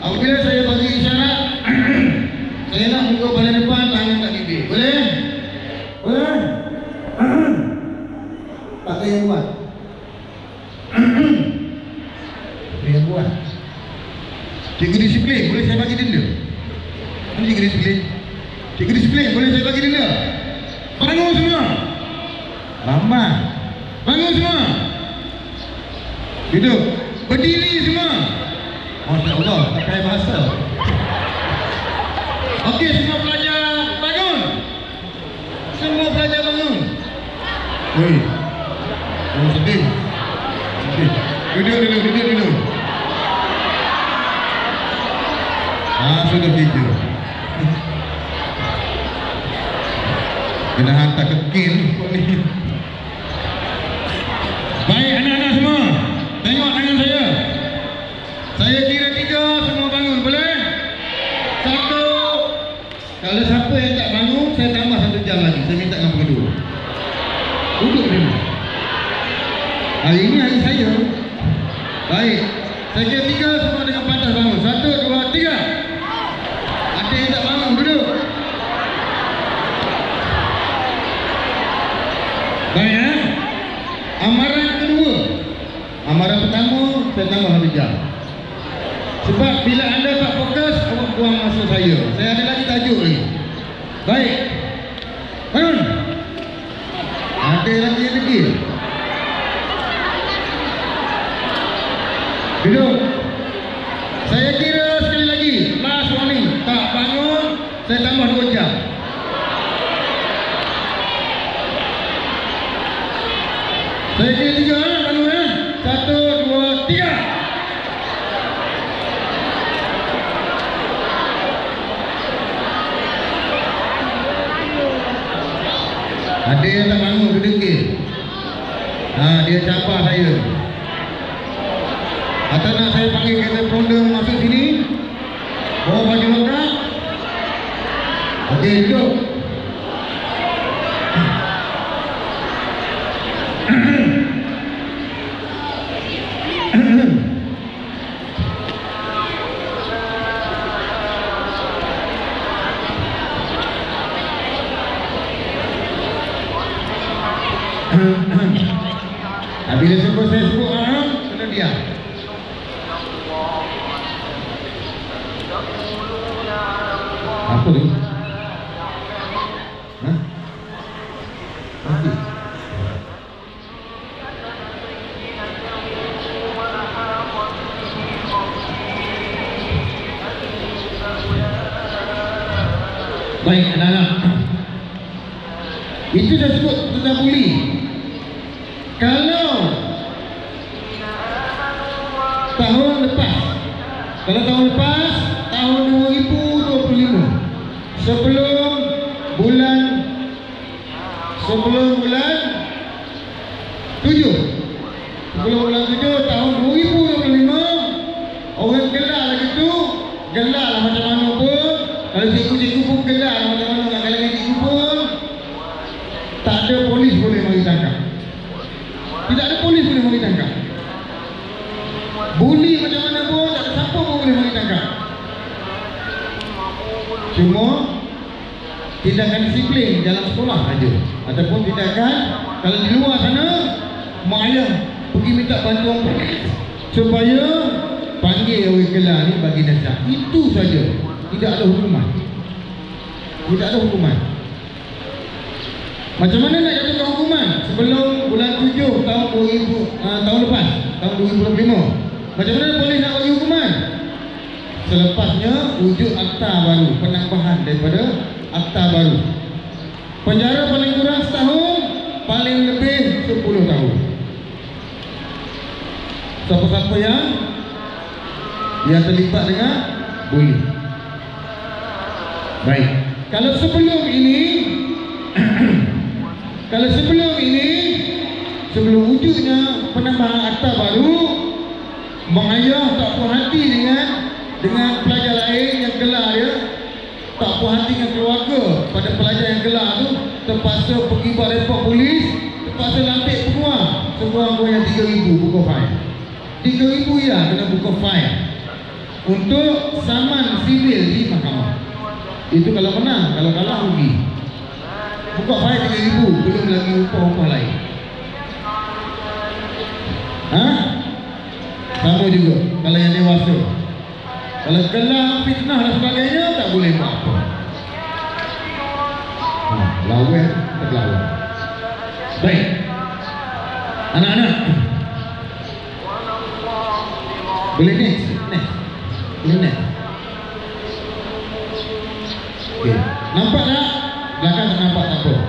Apabila saya bagi isyarat, saya nak muka pandang depan, tangan kat bibir. Boleh? Boleh? Tak payah buat. Yang buat. Cikgu disiplin, boleh saya bagi denda? Mana cikgu disiplin? Cikgu disiplin, boleh saya bagi denda? Bangun semua. Lambat. Bangun semua. Duduk. Berdiri semua. Masya Allah, tak kaya bahasa. Okey, semua pelajar bangun. Semua pelajar bangun. Oi. Oh, sedih. Duduk. Sudah tidur. Kena hantar ke kin ni. Baik anak-anak semua, tengok tangan saya. Saya kira 3, semua bangun, boleh? 1. Kalau siapa yang tak bangun, saya tambah 1 jam lagi. Saya minta kamu kedua. Duduk dulu. Hari ini hari saya. Baik. Saya kira 3 semua dengan pantas bangun. 1, 2, 3. Ada yang tak bangun, duduk. Baik ya. Amaran kedua. Amaran pertama, saya tambah 1 jam. Sebab bila anda tak fokus, awak buang masa saya. Saya ada lagi tajuk lagi. Baik. Bangun. Ada lagi yang degil. Duduk. Saya kira sekali lagi. Last warning. Tak bangun, saya tambah 2 jam. Saya kira 3 bangun ya. 1, 2, 3. Ada yang tak bangun, dia degil. Dia cabar saya. Atau nak saya panggil kereta Honda masuk sini, bawa baju lengkap. Okey, duduk. Bila sebut saya sebut kena diam. Apa tu? Mati. Baik anak-anak, itu saya sebut tentang buli. Kalau tahun lepas, tahun 2025, sebelum bulan 7 tahun 2025, orang gelak lagi tu, gelak lah macam mana pun. Kalau cikgu-cikgu pun gelak lah macam mana, nak kalangan cikgu pun, tak ada polis boleh mari tangkap. Tidak ada polis boleh mari tangkap. Buli macam mana pun, tak ada siapa pun boleh mari tangkap. Cuma tindakan disiplin dalam sekolah saja, ataupun tindakan kalau di luar sana, mak ayah pergi minta bantuan polis supaya panggil orang kelas ni bagi nasihat. Itu saja. Tidak ada hukuman. Tidak ada hukuman. Macam mana nak jatuhkan hukuman? Sebelum bulan 7 tahun 2000, tahun lepas, tahun 2025. Macam mana polis nak bagi hukuman? Selepasnya wujud akta baru, penambahan daripada akta baru. Penjara paling kurang setahun, paling lebih 10 tahun. Siapa-siapa yang terlibat dengan buli. Baik. Kalau sebelum ini sebelum wujudnya penambahan akta baru, mak ayah tak puas hati dengan pelajar lain yang gelar dia, tak puas hati dengan keluarga pada pelajar yang gelar tu, terpaksa pergi buat report polis, terpaksa lantik penguang sekurang-kurang yang 3,000 buka fail. 3,000 ya kena buka fail untuk saman sivil di mahkamah. Itu kalau menang, kalau kalah rugi. Buka fail 3,000, belum lagi upah-upah lain. Sama juga kalau yang dewasa. Kalau gelar fitnah dan sebagainya, tak boleh buat apa. Lawan, terlawan. Baik. Anak-anak, boleh next? Boleh next? Okay. Nampak tak? Belakang tak nampak, tak apa.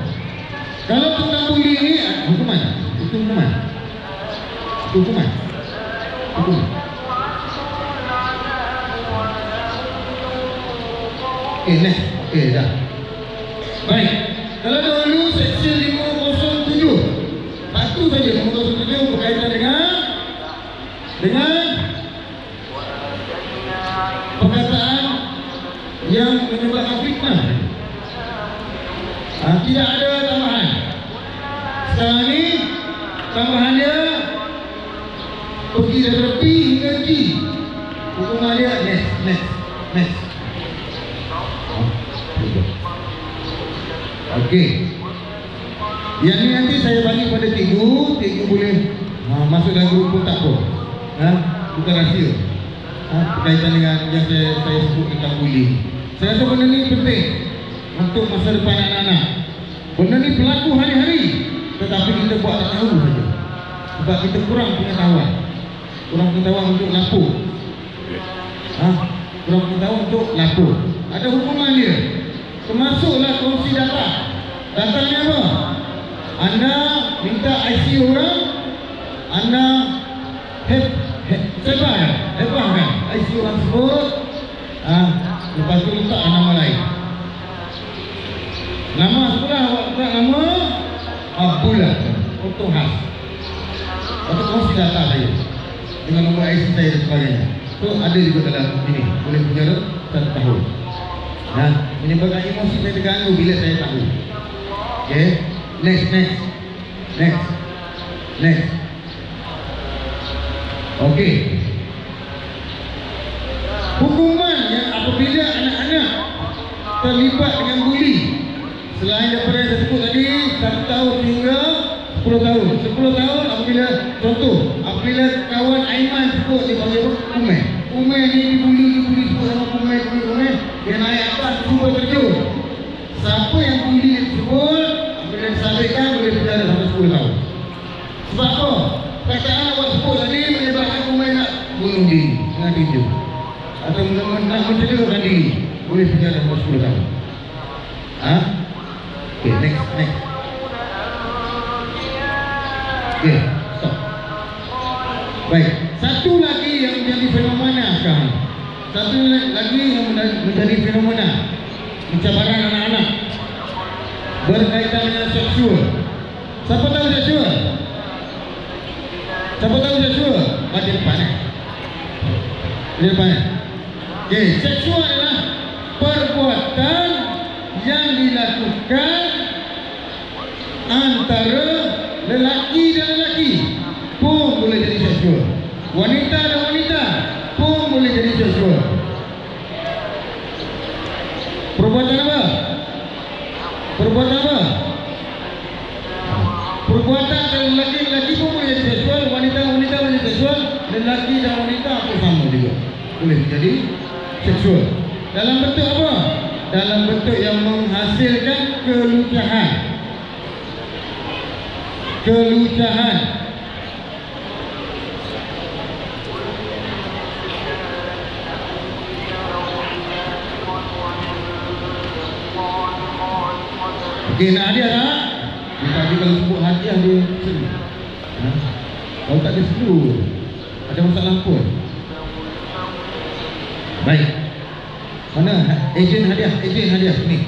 Kalau tentang buli ni, hukuman. Itu hukuman. Itu hukuman. Hukuman. Next. Dah. Baik. Kalau dahulu Seksyen 507, satu saja 507 berkaitan dengan perkataan yang menyebabkan fitnah. Tidak ada tambahan. Sekarang ni tambahan dia pergi daripada P hingga G. hukuman dia next. Okey. Yang ni nanti saya bagi pada cikgu boleh masuk dalam grup pun tak apa. Bukan rahsia. Berkaitan dengan yang saya sebut tentang bullying. Saya rasa benda ni penting untuk masa depan anak-anak. Benda ni berlaku hari-hari, tetapi kita buat tak tahu saja. Sebab kita kurang pengetahuan. Kurang pengetahuan untuk lapor. Kurang pengetahuan untuk lapor. Ada hukuman dia. Termasuklah kongsi data. Datanya apa? Anda minta IC orang, anda hebahkan IC orang sebut. Lepas tu letak nama lain. Nama sekolah awak letak nama Abdullah untuk khas. Atau kongsi data saya dengan nombor IC saya dan sebagainya. So ada juga dalam ini, boleh penjara 1 tahun. Menyebabkan emosi saya terganggu bila saya tahu. Okay, next. Okay. Hukuman yang apabila anak-anak terlibat dengan bully, selain daripada yang saya sebut tadi 1 tahun hingga 10 tahun. 10 tahun apabila, contoh, apabila kawan Aiman sebut dia panggil apa? Umar ni dibuli sebut sama Umar. Dia naik atas cuba terjun. Siapa yang bully dia sebut, apabila disabitkan boleh penjara sampai 10 tahun. Sebab apa? Perkataan awak sebut tadi menyebabkan Umar nak bunuh diri dengan tinju, atau nak mencederakan diri, boleh penjara sampai 10 tahun. Okay, next. Okay, stop. Baik, satu lagi yang menjadi fenomena sekarang. Satu lagi yang menjadi fenomena pencabaran anak-anak berkaitan dengan seksual. Siapa tahu seksual? Baca depan Okay, seksual adalah perbuatan yang dilakukan antara lelaki dan lelaki pun boleh jadi seksual. Wanita dan wanita pun boleh jadi seksual. Perbuatan apa? Perbuatan antara lelaki pun boleh jadi seksual, wanita boleh jadi seksual, lelaki dan wanita pun sama juga boleh menjadi seksual. Dalam bentuk apa? Dalam bentuk yang menghasilkan kelucahan. Okey, nak hadiah tak? Tadi kalau sebut hadiah dia seru. Kalau tak ada seru, ada masalah pun. Baik. Mana ejen hadiah? Ni.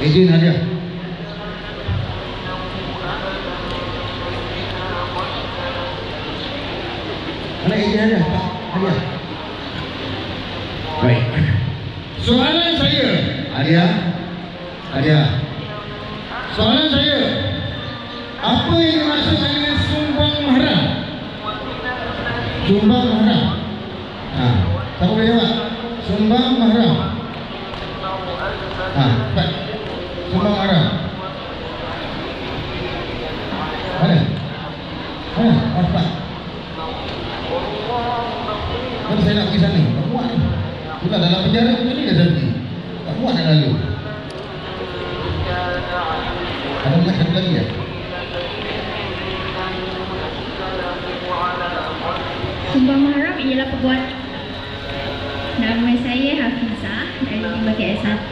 Ejen hadiah. Mana ejen hadiah? Hadiah. Baik. Soalan saya, hadiah. Soalan saya, apa yang dimaksudkan dengan sumbang mahram? Tak boleh jawab. Sumbang mahram. Sumbang mahram. Mana? Apa? Kan saya nak pergi sana. Tak muat ni. Sudah dalam penjara macam ni dah jadi. Tak muat nak lalu. Ada macam lagi ya? Sumbang mahram ialah perbuatan. Nama saya Hafizah dari bahagian S1.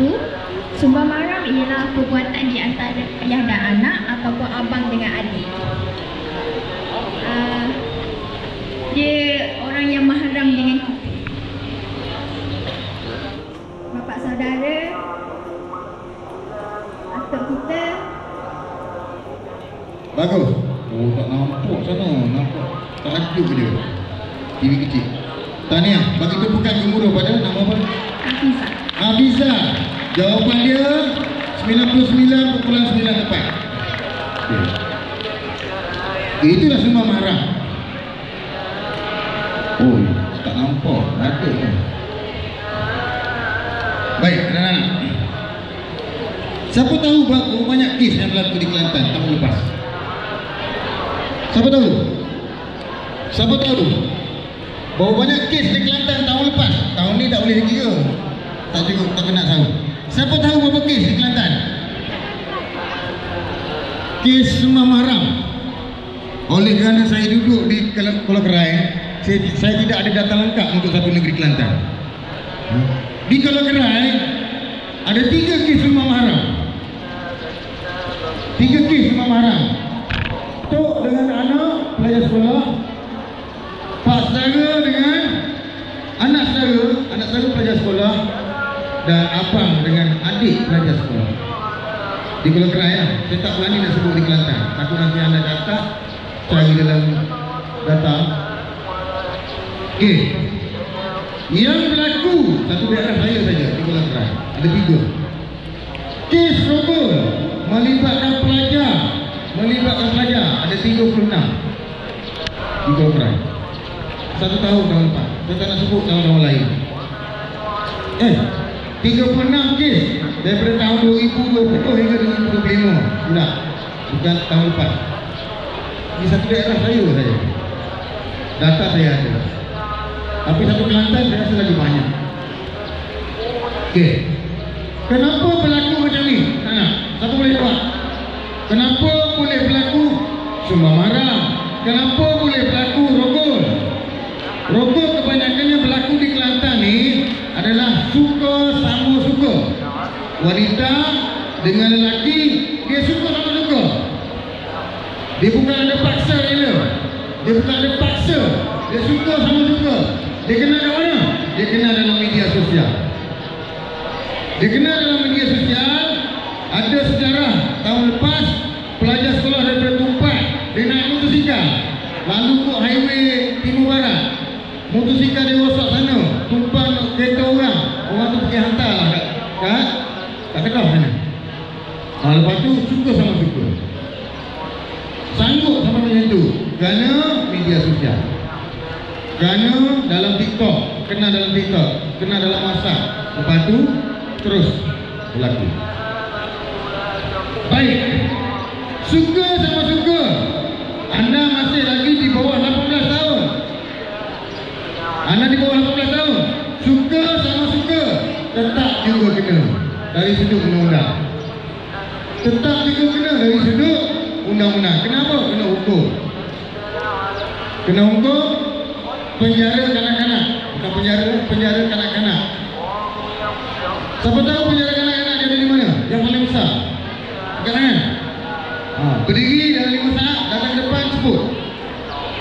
Sumbang mahram ialah perbuatan di antara ayah dan anak ataupun abang dengan adik. Dia orang yang mahram dengan kita. Bapa saudara, atuk kita. Bagus. Oh, tak nampak sana. Nampak. Tak ada dia. TV kecil. Tahniah. Bagi tepukan gemuruh pada nama apa? Hafizah. Jawapan dia 99.9 tepat. Itulah sumbang mahram. Oh, tak nampak. Apa? Ada kan? Baik, anak-anak. Siapa tahu berapa banyak kes yang berlaku di Kelantan tahun lepas? Siapa tahu? Siapa tahu? Berapa banyak kes di Kelantan tahun lepas? Tahun ni tak boleh dikira. Tak cukup, tak kena tahu. Siapa tahu berapa kes di Kelantan? Kes sembang haram. Oleh kerana saya duduk di Pulau Kerai, saya tidak ada data lengkap untuk satu negeri Kelantan. Di Pulau Kerai ada 3 kes sembang haram. 3 kes sembang haram. Tok dengan anak pelajar sekolah, pak saudara dengan anak saudara pelajar sekolah, dan abang dengan adik pelajar sekolah. Di Pulau Kerai lah. Saya tak berani nak sebut di Kelantan. Takut nanti anda data cari dalam data. Okey. Yang berlaku satu daerah saya saja di Pulau Kerai. Ada 3. Kes rogol melibatkan pelajar ada 36 di Pulau Kerai. 1 tahun lepas. Saya tak nak sebut tahun-tahun lain. 36 kes daripada tahun 2020 hingga 2025 pula, bukan tahun lepas. Di satu daerah saya saja. Data saya ada. Tapi satu Kelantan saya rasa lagi banyak. Okey. Kenapa berlaku macam ni? Siapa boleh jawab? Kenapa boleh berlaku sembang haram? Kenapa boleh berlaku rogol? Rogol kebanyakannya berlaku di Kelantan ni adalah suka sama suka. Wanita dengan lelaki, dia suka sama suka. Dia bukan ada paksa rela. Dia bukan ada paksa. Dia suka sama suka. Dia kenal kat mana? Dia kenal dalam media sosial. Ada sejarah tahun lepas pelajar sekolah daripada Tumpat, dia naik motosikal lalu kok highway timur barat. Motosikal dia rosak sana, tumpang kereta orang tu pergi hantar lah kat Kedah sana. Lepas tu suka sama suka, sanggup sama macam tu kerana media sosial, kerana dalam TikTok, kena dalam TikTok, kena dalam WhatsApp. Lepas tu terus berlaku. Baik, suka sama suka, anda masih lagi di bawah 18 tahun. Anda di bawah 18 tahun, suka sama suka, tetap juga kena dari sudut undang-undang. Tetap juga kena dari sudut undang-undang. Kenapa? Kena hukum. Kena hukum, penjara kanak-kanak. Bukan penjara kanak-kanak. Siapa tahu penjara kanak-kanak dia ada di mana? Yang paling besar. Angkat tangan. Berdiri dalam 5 saat, datang ke depan sebut.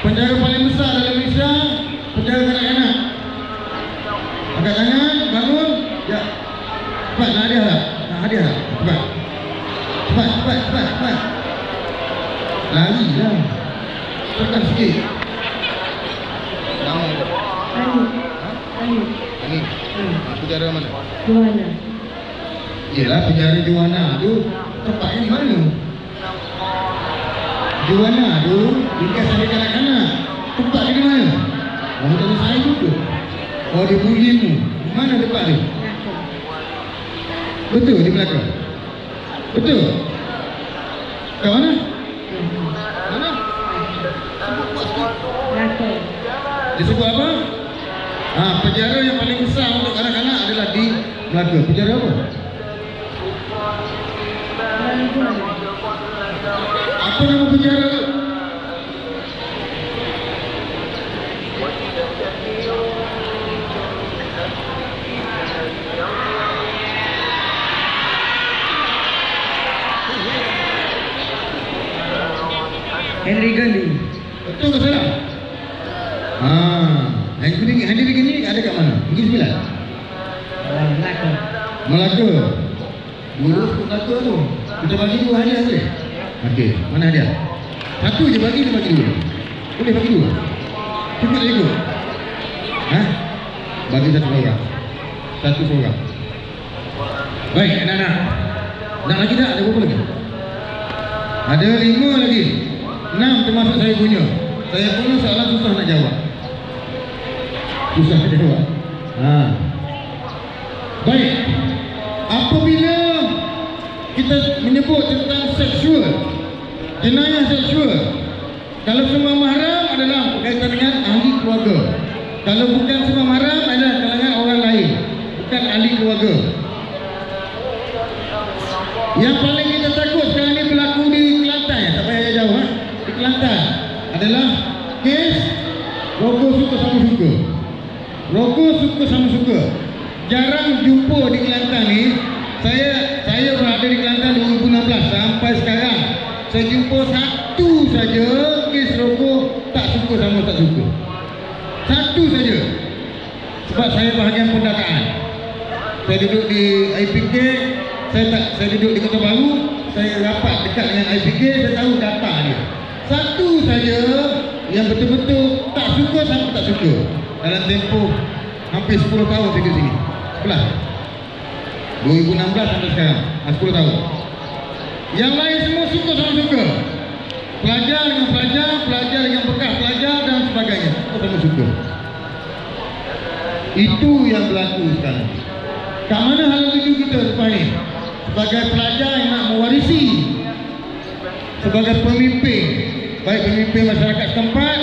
Penjara paling besar dalam Malaysia, penjara kanak-kanak. Angkat tangan, bangun. Ya. Cepat, nak hadiah tak? Cepat. Lari lah. Cepat sikit. Nama dia. Ani. Penjara mana? Joanna. Yelah, penjara Joanna tu tempatnya di mana? Joanna tu bekas ada kanak-kanak. Tempat dia di mana? Orang tanya saya tu. Oh, dia bullymu. Di mana tempat dia? Betul, di belakang. Betul. Kat mana? Mana? Sebut buat sikit. Dia sebut apa? Penjara yang paling besar untuk kanak-kanak adalah di Melaka. Penjara apa? Apa nama penjara tu? Henry Gandhi. Betul ke salah? Henry Gandhi ada kat mana? Bukit Sembilan? Melaka. Lurus ke Melaka tu. Kita bagi 2 hadiah boleh? Okey, mana hadiah? Satu je bagi, dia bagi 2. Boleh bagi 2? Cukup tak cukup? Bagi 1 orang. 1 orang. Baik, anak-anak. Nak lagi tak? Ada berapa lagi? Ada 5 lagi. 6 termasuk saya punya. Saya punya soalan susah nak jawab. Susah jawab. Baik. Apabila kita menyebut tentang seksual, jenayah seksual, kalau sumbang mahram adalah berkaitan dengan ahli keluarga. Kalau bukan sumbang mahram adalah kalangan orang lain, bukan ahli keluarga. Yang paling kita takut sekarang ni berlaku di Kelantan, tak payah jauh di Kelantan, adalah kes rokok suka sama suka. Rokok suka sama suka. Jarang jumpa di Kelantan ni. Saya berada di Kelantan 2016 sampai sekarang. Saya jumpa satu saja kes rokok tak suka sama tak suka. Satu saja. Sebab saya bahagian pendataan. Saya duduk di IPK, saya duduk di Kota Baru, saya rapat dekat dengan IPK, saya tahu data dia. Satu saja yang betul-betul tak suka sama tak suka dalam tempoh hampir 10 tahun saya kat sini. 2016 sampai sekarang, 10 tahun. Yang lain semua suka sama suka. Pelajar dengan pelajar, pelajar dengan bekas pelajar dan sebagainya, suka sama suka. Itu yang berlaku sekarang. Kat mana hal tuju kita lepas ni? Sebagai pelajar yang nak mewarisi, sebagai pemimpin, baik pemimpin masyarakat setempat,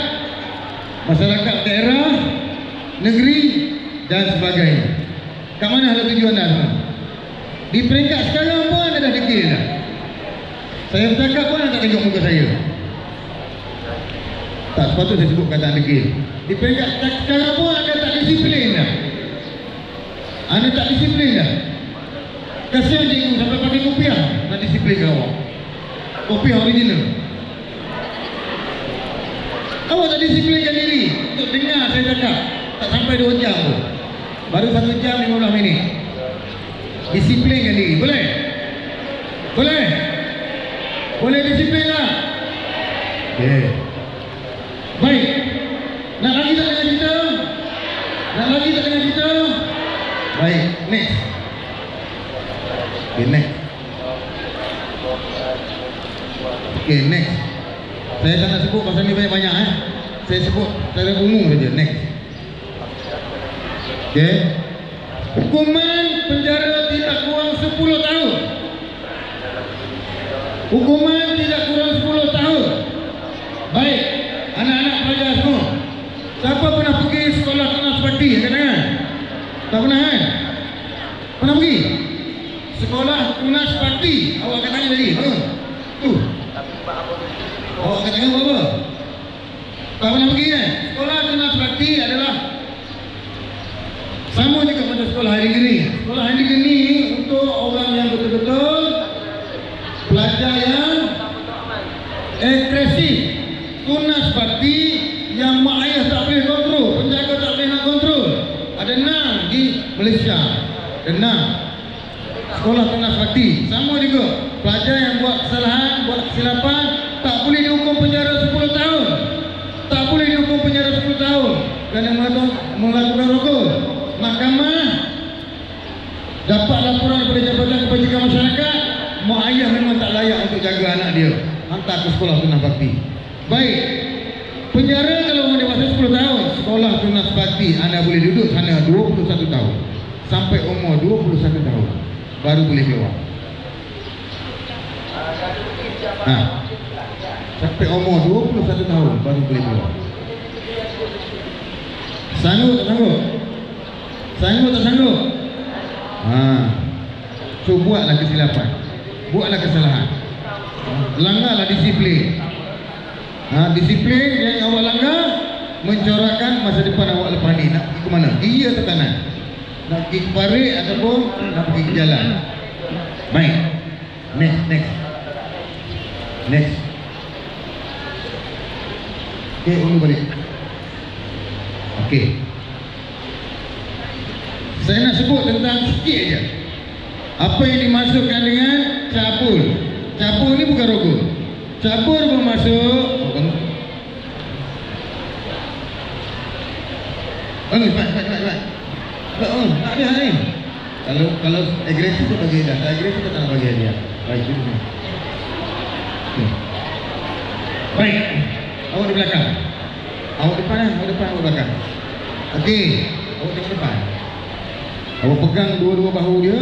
masyarakat daerah, negeri dan sebagainya. Kat mana hal tuju anda semua? Di peringkat sekarang pun anda dah degil dah. Saya bercakap pun anda tak tengok muka saya. Tak sepatutnya saya sebut kataan degil. Di peringkat sekarang pun anda tak disiplin dah. Anda tak disiplin dah. Kasihan cikgu sampai pakai kopiah nak disiplinkan awak. Kopiah original. Awak tak disiplinkan diri untuk dengar saya cakap. Tak sampai 2 jam pun. Baru 1 jam 15 minit. Disiplinkan diri. Boleh? Boleh? Boleh disiplin tak? Okay. Baik. Nak lagi tak dengan kita? Nak lagi tak dengan kita? Baik. Next. Okay, next. Okay, next. Saya tak nak sebut pasal ni banyak-banyak Saya sebut secara umum saja. Next. Okay. Hukuman penjara tidak kurang 10 tahun. Hukuman tidak kurang 10 tahun. Baik. Anak-anak pelajar semua, siapa pernah pergi sekolah tunas bakti? Angkat tangan. Tak pernah kan? Pernah pergi? Sekolah tunas bakti. Awak angkat tangan tadi. Tu. Awak angkat tangan buat apa? Tak pernah pergi kan? Sekolah tunas bakti adalah sama juga pada sekolah hari geni. Sekolah hari geni untuk orang yang betul-betul pelajar yang agresif. Tunas bakti yang mak ayah tak boleh kontrol, penjaga tak boleh nak kontrol. Ada 6 di Malaysia. Ada 6 sekolah tunas bakti. Sama juga pelajar yang buat kesalahan, buat kesilapan tak boleh dihukum penjara 10 tahun. Tak boleh dihukum penjara 10 tahun kerana melakukan rokok. Mahkamah dapat laporan daripada Jabatan Kebajikan Masyarakat, mak ayah memang tak layak untuk jaga anak dia, hantar ke sekolah tunas bakti. Baik. Penjara kalau orang dewasa 10 tahun, sekolah tunas bakti anda boleh duduk sana 21 tahun sampai umur 21 tahun baru boleh keluar. Sampai umur 21 tahun baru boleh keluar. Sanggup tak sanggup? Sanggup tak sanggup? So buatlah kesilapan, buatlah kesalahan, langgarlah disiplin. Disiplin yang awak langgar mencorakkan masa depan awak lepas ni. Nak pergi ke mana? Iya atau kanan? Nak pergi ke parit ataupun nak pergi ke jalan? Baik. Next. Okay, ulang balik. Okay. Saya nak sebut tentang sikit je apa yang dimasukkan dengan cabul. Cabul ni bukan rokok. Cabul bermasuk nak dia ni. Kalau agresif tu bagi dah. Agresif tu tak bagi dia. Baik tu. Baik. Awak di belakang. Awak depan, awak belakang. Okey, awak tengok depan. Awak pegang dua-dua bahu dia.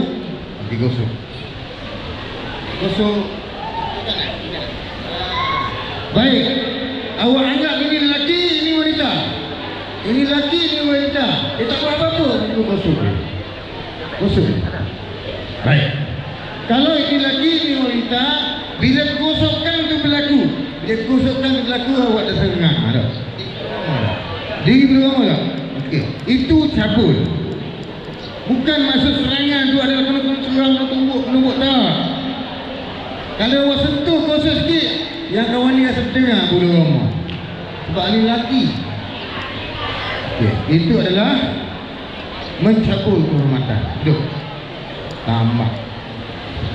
Okey, gosok. Gosok. Baik. Awak anggap ini lelaki, ini wanita. Ini lelaki, ini wanita. Dia tak buat apa-apa. Ini gosok. Gosok. Baik. Kalau ini lelaki, ini wanita, bila gosokkan itu berlaku. Bila gosokkan itu berlaku, awak dah terengah. Dia berapa tak? Okey. Itu cabul. Bukan maksud serangan tu adalah kena serang, tumbuk tak. Kalau awak sentuh gosok sikit, yang kawan ni rasa tengah bulu roma. Sebab ni lelaki. Okey. Itu adalah mencabul kehormatan. Duduk. Tamat.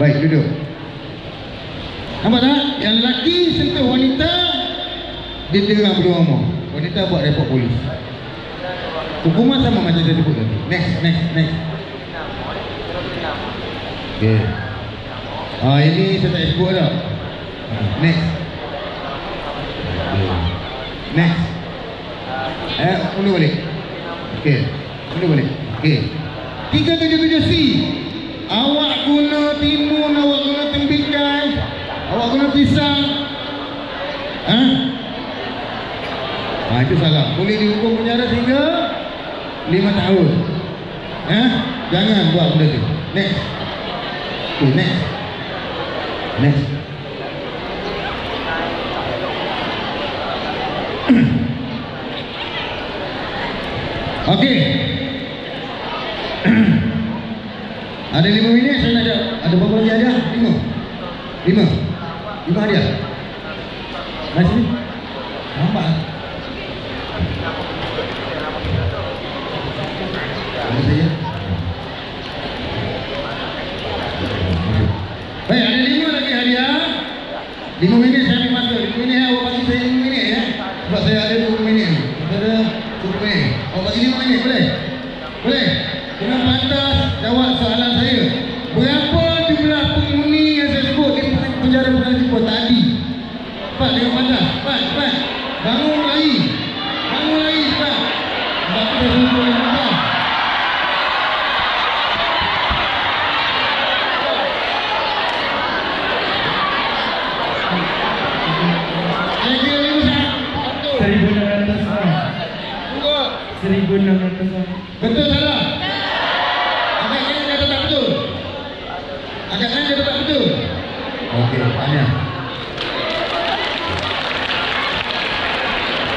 Baik, duduk. Nampak tak? Yang lelaki sentuh wanita, dia terang bulu roma. Wanita buat report polis. Hukuman sama macam saya sebut tadi. Next. Okay. Ini saya tak sebut dah. Next. Next. Ulu balik. Okay. Ulu balik. Okay. 377C. Awak guna timun, awak guna tembikai, awak guna pisang. Itu salah. Boleh dihukum penjara sehingga 5 tahun. Jangan buat benda tu. Next. Next. Okey. Ada 5 minit saya nak ada berapa lagi hadiah? 5 hadiah. Masih? Nampak? Baik, ada 5 lagi hadiah. 5 minit saya ambil masa. 5 minit awak bagi saya 5 minit ya. Sebab saya ada 20 minit. Ada 20 minit. Awak bagi 5 minit boleh? Boleh? Dengan pantas jawab soalan saya. Berapa jumlah penghuni yang saya sebut di penjara Penang Jepun tadi? Cepat dengan pantas. Cepat. Bangun lagi cepat. Sebab kita sebut yang pantas. Betul salah? Agaknya kata tak betul. Okey, tanya.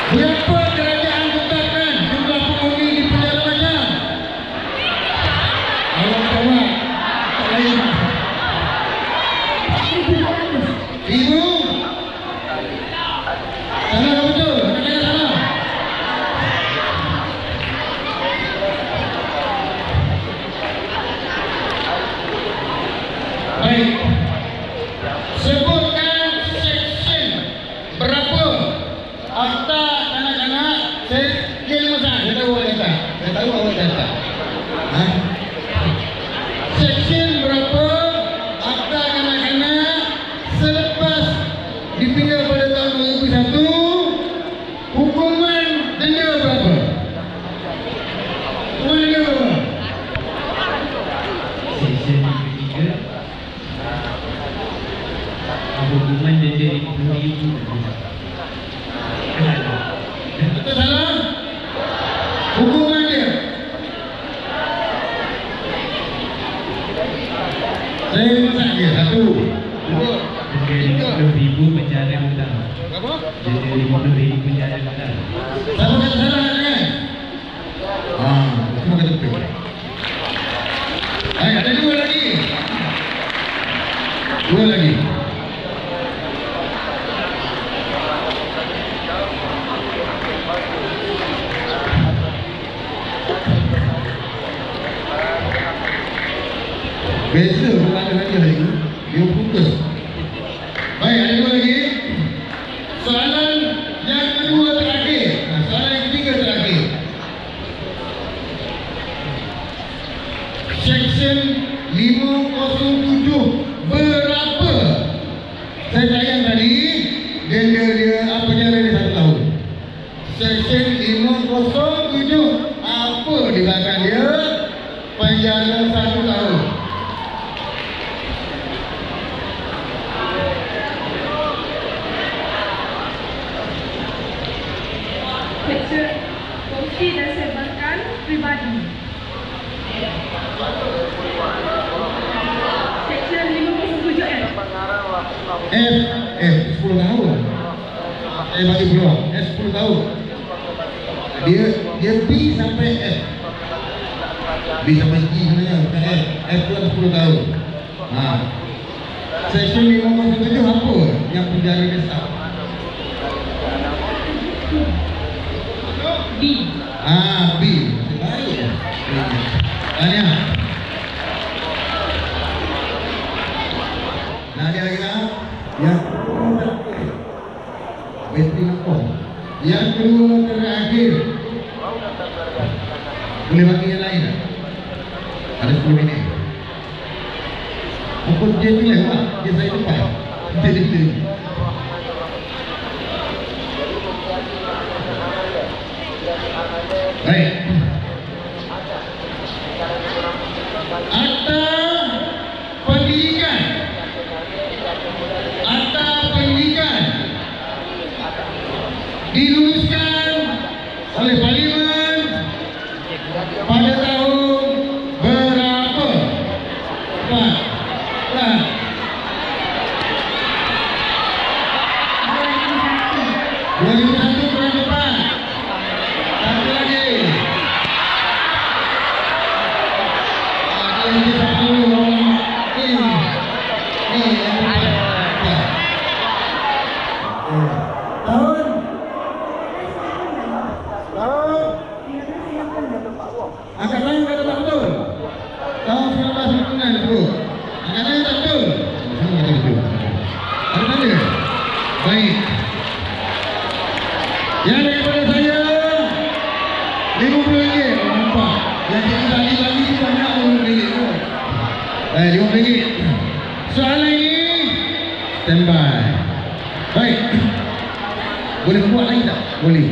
Berapa kerajaan tetapkan jumlah penghuni di penjara macam? Awak jawab. Tak lain. 1,000. Salah ke betul? Kata salah. Baik. Sebutkan seksyen berapa akta kanak-kanak sekian masa. Saya tahu awak data. Seksyen berapa akta kanak-kanak selepas dipindah pada tahun 2001, hukuman denda berapa? Seksyen ketiga, hukuman denda RM50,000. Betul salah? Hukuman dia. Saya masak dia. 1, 2, 50,000 penjara petang. berapa? Denda RM50,000 penjara petang. Siapa kata salah kan? Semua kata betul. Ada 2 lagi. 2 lagi. Beza bukan ada hadiah lagi. Dia fokus. Baik, ada 2 lagi. Soalan yang kedua terakhir. Soalan yang ketiga terakhir. Seksyen 507 berapa? Saya tayang tadi, denda dia penjara dia 1 tahun. Seksyen 507 libatkan dia penjara 1 tahun. Seksa kongsi dan sebarkan pribadi. Seksa 57F. F 10 tahun. Saya bagi peluang F 10 tahun. Dia B sampai F. B sampai G sebenarnya, bukan F. F tu 10 tahun. Section 57 apa yang penjara dia sah? B. B. Baik. Tanya. Nadia lagi nak? Yang bateri lampu. Yang kedua terakhir. Boleh bagi yang lain tak? Ada 10 minit. Apa dia pilih pak? Dia saya depan. Dia pilih. Baik. Akta pendidikan. Akta pendidikan diluluskan oleh Parlimen pada tahun berapa? Pak. 2001 bulan depan. Satu lagi. Ini satu orang ini yang tahun angkat lain kata tak betul. Tahun 1999 betul. Angkat lain tak betul. Ada tanda? Baik. Yang daripada saya RM50. Nampak? Yang kita bagi-bagi tu banyak RM50. RM50. Soalan ini standby. Baik. Boleh buat lagi tak? Boleh.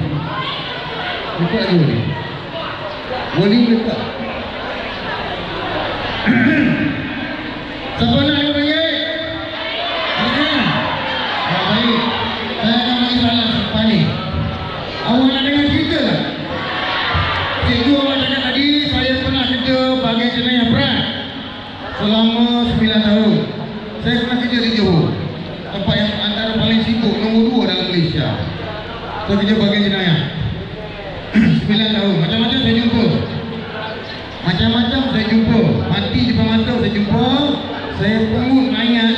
Buat lagi boleh. Boleh tak? Siapa nak RM50? Baik. Saya akan bagi soalan selepas ni. Awak nak dengar cerita tak? Cikgu awak cakap tadi saya pernah kerja bagai jenayah berat selama 9 tahun. Saya pernah kerja di Johor, tempat yang antara paling sibuk, nombor 2 dalam Malaysia. Saya kerja bagai jenayah 9 tahun. Macam-macam saya jumpa. Macam-macam saya jumpa. Mati depan mata saya jumpa. Saya pungut mayat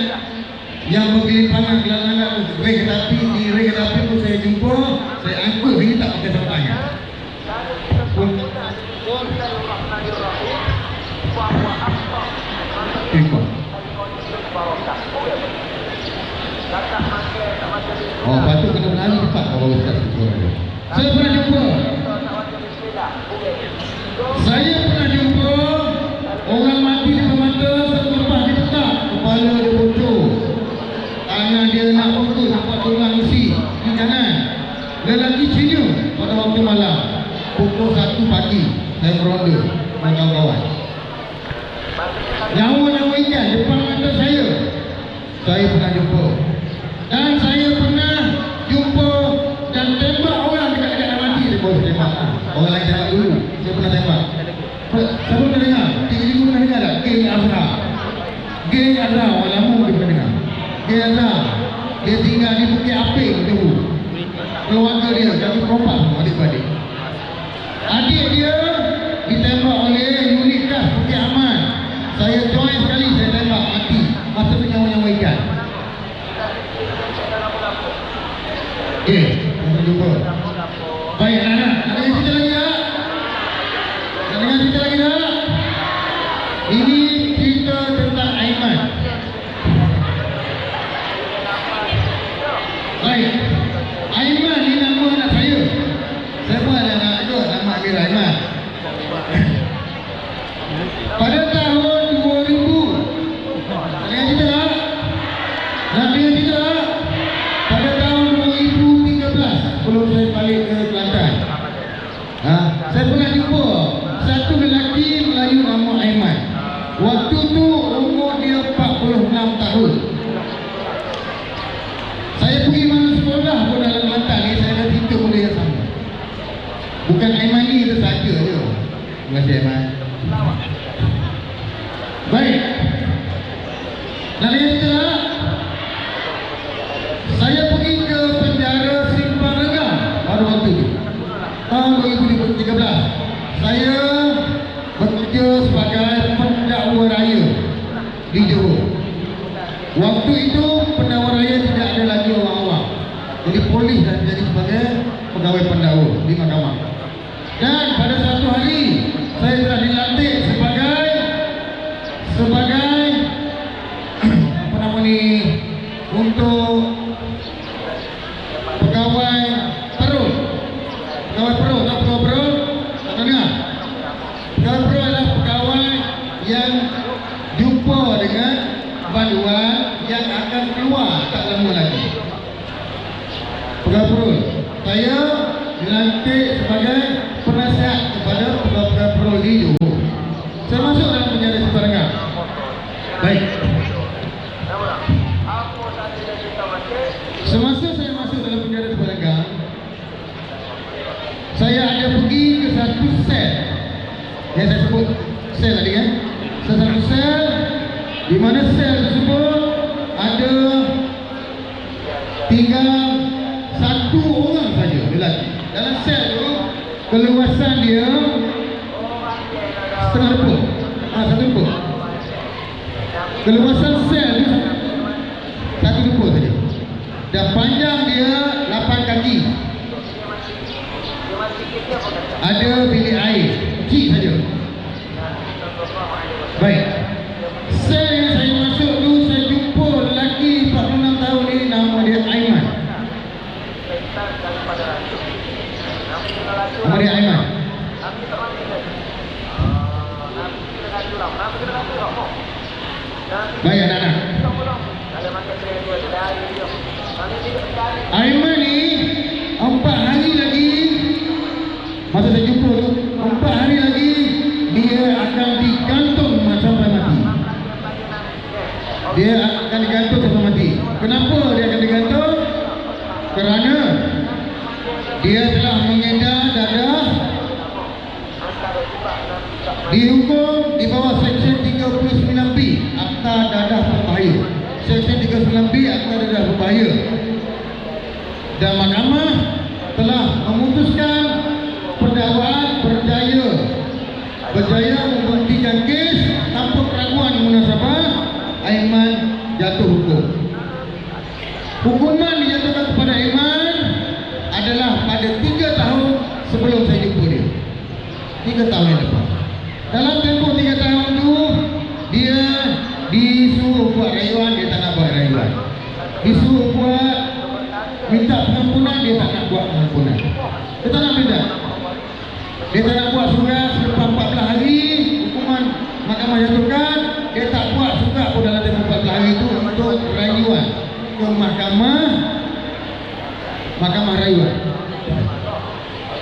yang bergelimpangan gelang-gelang rel kereta api. Di rel kereta api tu saya jumpa. Saya angkut ini tak pakai sarung tangan. Tiba. Patut kena berlari cepat kalau ustaz tu. Saya pernah jumpa. Saya pernah jumpa orang mati di mata selepas dia tetap kepala dia bocor. Tangan dia nak pukul nampak tulang isi di kanan. Lelaki Cina pada waktu malam pukul 1 pagi saya beronda dengan kawan-kawan. Nyawa-nyawa ikan depan mata saya pernah jumpa. Dan saya pernah jumpa dan tembak orang dekat-dekat nak mati. Dia boleh tembak. Orang lain tembak dulu. Saya pernah tembak. Siapa pernah dengar? Cikgu pernah dengar tak? Geng Azra. Geng Azra, orang lama mungkin pernah dengar. Geng Azra, dia tinggal di Bukit Aping dulu. Keluarga dia jadi perompak semua adik-adik. Adik dia ditembak oleh unit kas Bukit Aman. Saya join sekali, saya tembak mati. Masa tu nyawa-nyawa ikan. Okey, sampai jumpa. Baik, anak-anak, nak dengar cerita lagi tak? Nak dengar cerita lagi tak? Ini cerita tentang Aiman. Baik, Aiman ni nama anak saya. Saya pun ada anak juga, nama Amir Aiman. Pada tahun 2000, nak dengar cerita tak? Nak dengar cerita tak? Pada tahun 2013, sebelum saya balik ke Kelantan. Saya pernah jumpa satu lelaki Melayu nama Aiman. Waktu tu umur dia 46 tahun. Saya pergi mana sekolah pun dalam Kelantan ni, saya dah cerita benda yang sama. Bukan Aiman ni itu saja je. Terima kasih Aiman. Baik. Lalu setelah saya pergi ke penjara Simpang Renggam pada waktu itu tahun 2013. Saya bekerja sebagai pendakwa raya di Johor. Waktu itu pendakwa raya tidak ada lagi orang awam, jadi polis dan jadi sebagai pegawai pendakwa di mahkamah. Dan pada satu hari saya telah dilantik sebagai apa nama ni, untuk pegawai perut. Pegawai perut, tak pegawai perut, tak dengar. Pegawai perut adalah pegawai yang jumpa dengan banduan yang akan keluar tak lama lagi. Pegawai perut. Saya dilantik sebagai penasihat kepada pegawai perut di Johor. Saya masuk dalam penjara Simpang Renggam. Baik. Semasa saya masuk dalam penjara Simpang Renggam, saya ada pergi ke satu sel yang saya sebut sel tadi kan. Satu sel di mana sel tersebut ada tinggal satu orang saja lelaki. Dalam sel tu keluasan dia setengah rumput, satu rumput. Keluasan sel tu satu rumput saja. Dan panjang dia 8 kaki. Ada bilik air kecil saja. Baik. Sel yang saya masuk tu, saya jumpa lelaki 46 tahun ni, nama dia Aiman. Nama dia Aiman. Baik anak-anak. Aiman ni 4 hari lagi, masa saya jumpa tu, 4 hari lagi dia akan digantung sampai mati. Dia akan digantung sampai mati. Kenapa dia akan digantung? Kerana dia telah mengedar dadah, dihukum di bawah Seksyen 39B Akta Dadah Berbahaya. Seksyen 39B Akta Dadah Berbahaya. Dan mahkamah telah memutuskan pendakwaan berjaya membuktikan kes tanpa keraguan munasabah. Aiman jatuh hukum. Hukuman dijatuhkan kepada Aiman adalah pada 3 tahun sebelum saya jumpa dia. 3 tahun yang lepas. Dalam tempoh 3 tahun tu, dia disuruh buat rayuan, dia tak nak buat rayuan. Disuruh buat minta pengampunan, dia tak nak buat pengampunan. Dia tak nak minta. Dia tak nak buat surat selepas 14 hari hukuman mahkamah jatuhkan. Dia tak buat surat pun dalam tempoh 14 hari itu untuk rayuan ke mahkamah rayuan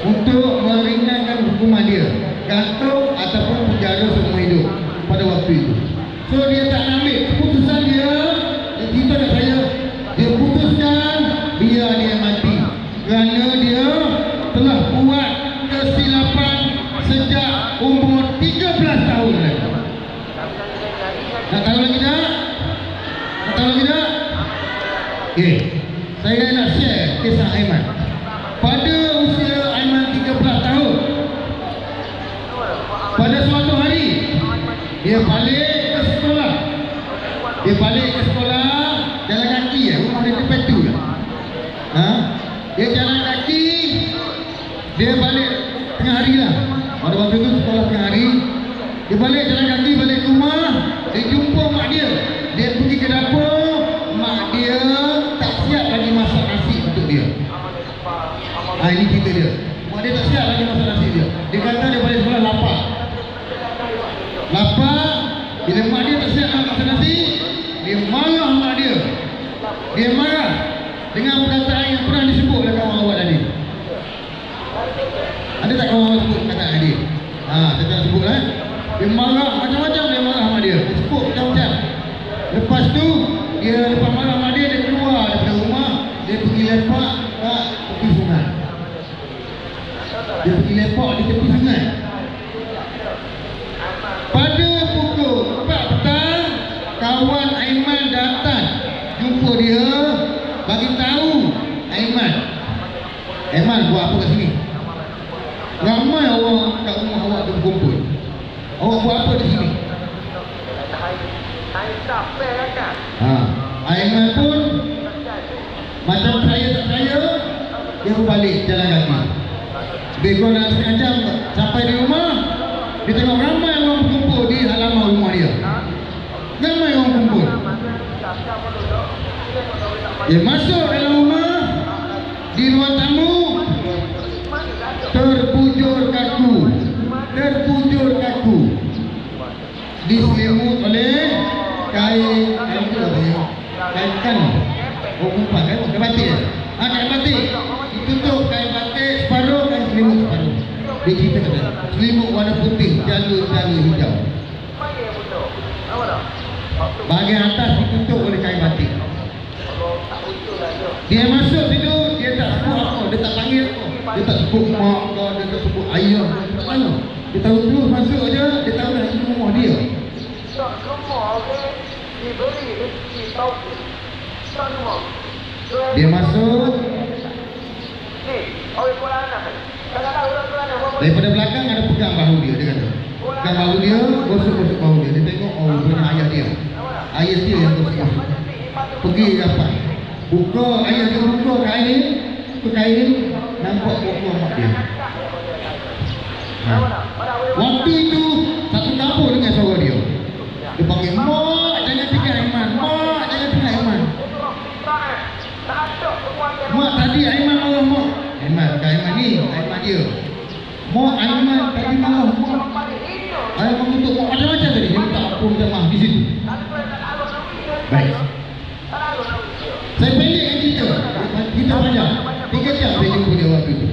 untuk meringankan hukuman dia, gantung ataupun penjara seumur hidup pada waktu itu. So dia tak ambil keputusan dia cerita kat saya, dia putuskan biar dia mati kerana dia telah buat kesilapan sejak umur 13 tahun lagi. Nak tahu lagi tak? Nak tahu lagi tak? Okay. Saya nak share kisah Aiman. Pada usia Aiman 13 tahun, pada suatu hari dia balik ke sekolah. Dia balik ke sekolah jalan kaki ya, rumah dia tepat tu lah. Dia jalan kaki, dia balik tengah hari lah. Pada waktu itu sekolah tengah hari. Dia balik jalan kaki, balik ke rumah. Dia jumpa mak dia. Dia pergi ke dapur, mak dia tak siap lagi masak nasi untuk dia. Ini cerita dia. Mak dia tak siap lagi masak nasi dia. Dia kata dia balik sekolah lapar. Bila mak dia tak siap masak nasi, dia marah mak dia. Dia marah dengan perkataan yang pernah disebut oleh kawan awak tadi. Ada tak kawan awak sebut kata? Saya tak sebut lah. Dia marah macam-macam, dia marah sama dia. Dia sebut macam-macam. Lepas tu dia lepas marah sama dia, dia keluar daripada rumah. Dia pergi lepak kat tepi sungai. Dia pergi lepak di tepi sungai. Pada pukul 4 petang, kawan Aiman datang jumpa dia, bagi tahu Aiman buat apa kat sini? Ramai orang kat rumah awak tu berkumpul. Awak buat apa di sini? Aiman pun macam saya tak saya, dia berbalik jalan kaki. Lebih kurang dalam setengah jam sampai di rumah, dia tengok ramai orang berkumpul di halaman rumah dia. Ramai orang kumpul. Dia masuk dalam rumah, di ruang tamu, terbujur kaku, diselimut oleh kain kan, umpan kan, kain batik. Kain batik, ditutup kain batik separuh dan selimut separuh. Dia cerita kata, selimut warna putih, jalur-jalur hijau. Bahagian atas ditutup oleh kain batik. Dia masuk situ, dia tak sebut apa, dia tak panggil apa. Dia tak sebut mak kau, dia tak sebut ayah, dia tak tahu. Dia tahu terus masuk aja, dia tahu dah itu rumah dia. Dia masuk. Daripada belakang ada pegang bahu dia, dia kata. Pegang bahu dia, gosok-gosok bahu dia. Dia tengok, oh rupanya ayah dia. Ayah dia yang gosok-gosok. Pergi dapat. Ayah dia buka kain, nampak buku mak dia. Waktu itu satu kampung dengan suara dia. Dia panggil, mak jangan tinggal Aiman, mak jangan tinggal Aiman. Mak tadi Aiman marah mak. Aiman ni, Aiman dia. Mak Aiman tadi marah mak. Aiman mengutuk mak macam-macam tadi. Dia minta ampun, minta maaf di situ. Baik. Saya pendekkan kita panjang 3 jam saya jumpa dia waktu itu.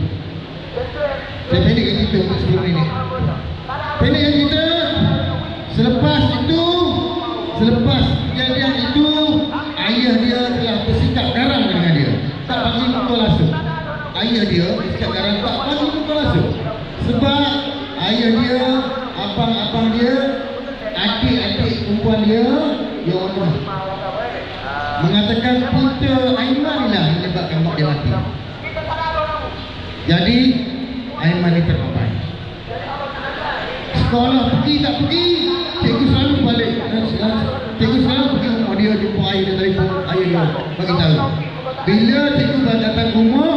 Saya pendekkan kita untuk 10 minit. Pendekkan kita. Selepas kejadian itu, ayah dia telah bersikap garang dengan dia, tak bagi pukul langsung. Ayah dia bersikap garang, tak bagi pukul langsung. Sebab ayah dia, abang-abang dia, adik-adik perempuan dia, dia orang mengatakan punca Aiman lah yang menyebabkan mak dia mati. Jadi Aiman ni terpapai. Sekolah pergi tak pergi, cikgu selalu balik. Cikgu selalu pergi rumah dia, jumpa ayah dia, telefon ayah dia, bagi tahu. Bila cikgu datang rumah,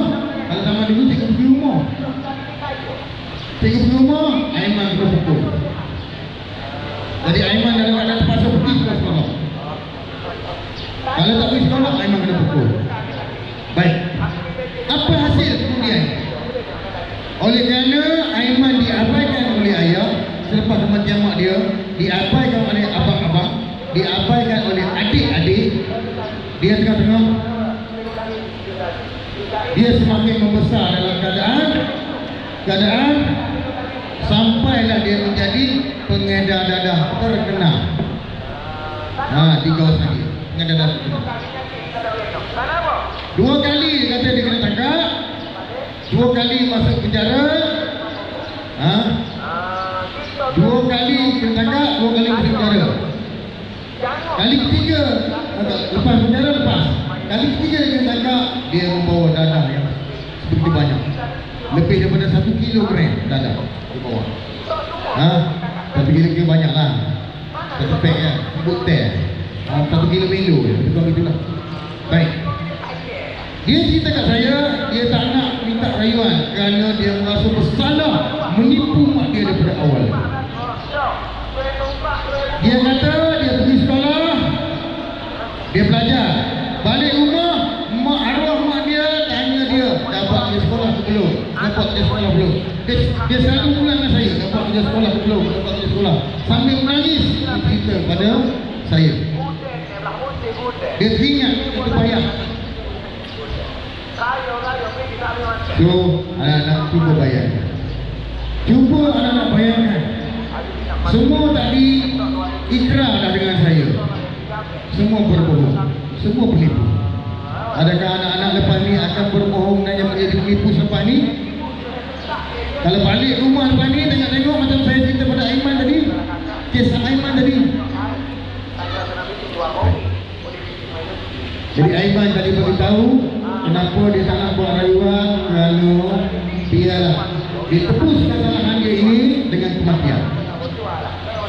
kalau zaman dulu cikgu pergi rumah. Cikgu pergi rumah, Aiman kena pukul. Jadi Aiman dalam keadaan terpaksa pergi ke sekolah. Kalau tak pergi sekolah, Aiman kena pukul. Baik. Apa hasil kemudian? Oleh kerana Aiman diabaikan oleh ayah, selepas kematian mak dia, diabaikan oleh abang-abang, diabaikan oleh adik-adik, dia tengah-tengah dia semakin membesar dalam keadaan sampailah dia menjadi pengedar dadah terkenal. Di kawasan dia pengedar dadah terkenal. 2 kali dia kata dia kena tangkap, 2 kali masuk penjara, 2 kali kena tangkap, 2 kali masuk penjara. Kali ketiga, lepas penjara lepas. Kali ketiga dia kena tangkap, dia membawa dadah yang sebegitu banyak. Lebih daripada 1 kilogram dadah dia bawa. Tapi kira-kira banyak lah. Satu pack kan, sebut teh. 1 kilo milo je, betul itulah. Baik. Dia cerita kat saya, dia tak nak minta rayuan kerana dia merasa bersalah menipu mak dia daripada awal. Dia kata dia pergi sekolah, dia belajar, balik rumah, arwah mak dia tanya dia, dapat kerja sekolah ke belum? Dapat kerja sekolah belum? Dia selalu pulang dengan saya, dapat kerja sekolah ke belum? Dapat kerja sekolah. Sambil menangis, dia cerita pada saya. Dia teringat, dia terbayang. So, anak-anak cuba bayangkan. Cuba anak-anak bayangkan Semua tadi ikrar dah dengan saya. Semua berbohong. Semua penipu. Adakah anak-anak lepas ni akan berbohong dan yang menjadi penipu selepas ni? Kalau balik rumah lepas ni tengok-tengok macam saya cerita pada Aiman tadi, kisah Aiman tadi. Jadi Aiman tadi beritahu kenapa dia tak nak buat rayuan, kerana biarlah ditebus kesalahan dia ini dengan kematian.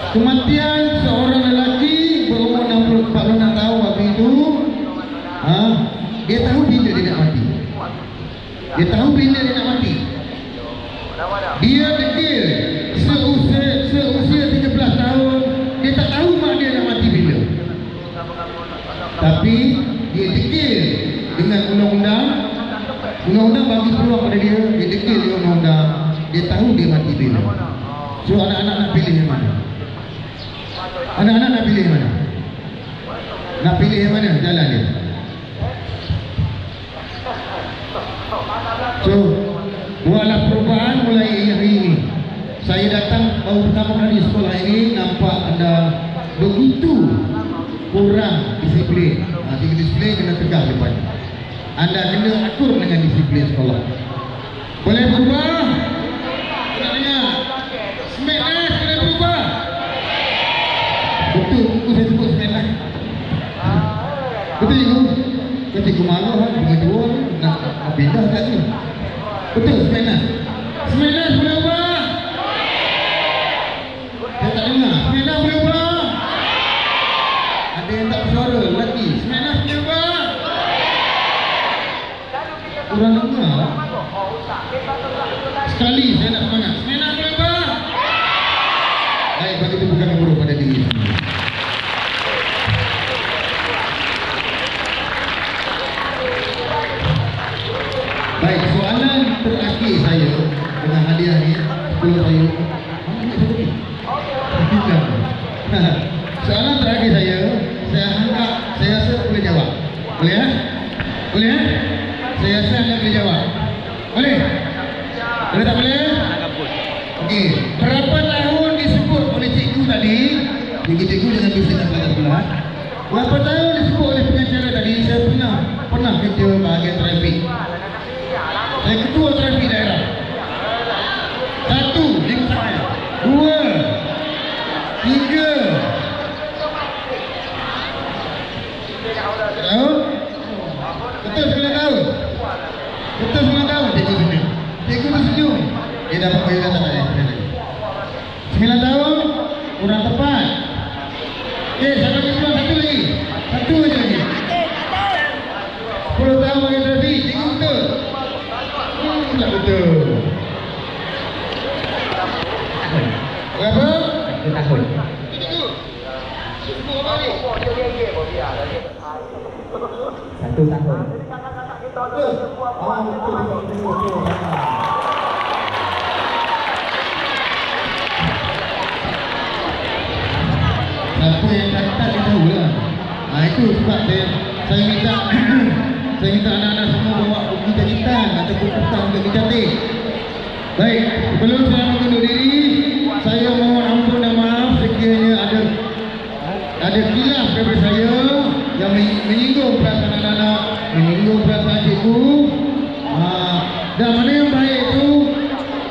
Kematian seorang lelaki berumur 46 tahun waktu itu, dia tahu bila dia nak mati. Dia tahu bila dia nak mati. Dia degil seusia 13 tahun, dia tak tahu mak dia nak mati bila. Tapi dia degil dengan undang-undang bagi peluang pada dia. Dia degil dengan undang-undang, dia tahu dia mati bila. So anak-anak nak pilih yang mana? Anak-anak nak pilih yang mana? Nak pilih yang mana jalan dia? So buatlah perubahan mulai hari ini. Saya datang baru pertama kali sekolah ini, nampak anda begitu kurang disiplin. Tinggi disiplin kena tegak depan. Anda kena akur dengan disiplin sekolah. Boleh berubah? Nak dengar? Smackness boleh berubah? Betul, buku saya sebut smackness. Betul cikgu? Cikgu malu dengan dua nak pindah kat ni. Betul smackness? Smackness boleh ubah? Saya tak dengar. Smackness boleh ubah? Ada yang tak bersuara lelaki. Smackness boleh ubah? Kurang dengar. Sekali saya nak semangat. Smackness boleh ubah? Baik, bagi itu bukan yang buruk pada diri sendiri. Baik, soalan terakhir saya dengan hadiah ni, sebelum saya soalan terakhir saya anggap, saya rasa boleh jawab. Boleh ya? Boleh ya? Saya rasa anda boleh jawab. Boleh? Boleh tak boleh? Okey, berapa tahun disebut oleh cikgu tadi? Cikgu jangan bising dalam kelas sekolah. Berapa tahun disebut oleh pengacara tadi? Saya pernah kerja bahagian trafik. Saya ketua trafik daerah. 1, 5 saya. 2, 3 tahun. Betul 9 tahun. Betul 9 tahun. Cikgu senyum. Cikgu tersenyum. Dia dapat bayar tak ada. 9 tahun kurang tepat. Saya bagi peluang satu lagi. Satu aja lagi. 10 tahun bagi trafik. Cikgu betul. Tak betul. Berapa? 1 tahun. Cikgu. Cikgu apa ni? 1 tahun. Betul. Betul. Siapa yang tak dia tahulah. Itu sebab saya minta saya minta anak-anak semua bawa buku cacitan ataupun kertas untuk dicatat. Baik, sebelum saya mengundur diri, saya mohon ampun dan maaf sekiranya ada khilaf daripada saya yang menyinggung perasaan anak-anak, menyinggung perasaan cikgu. Dan mana yang baik itu,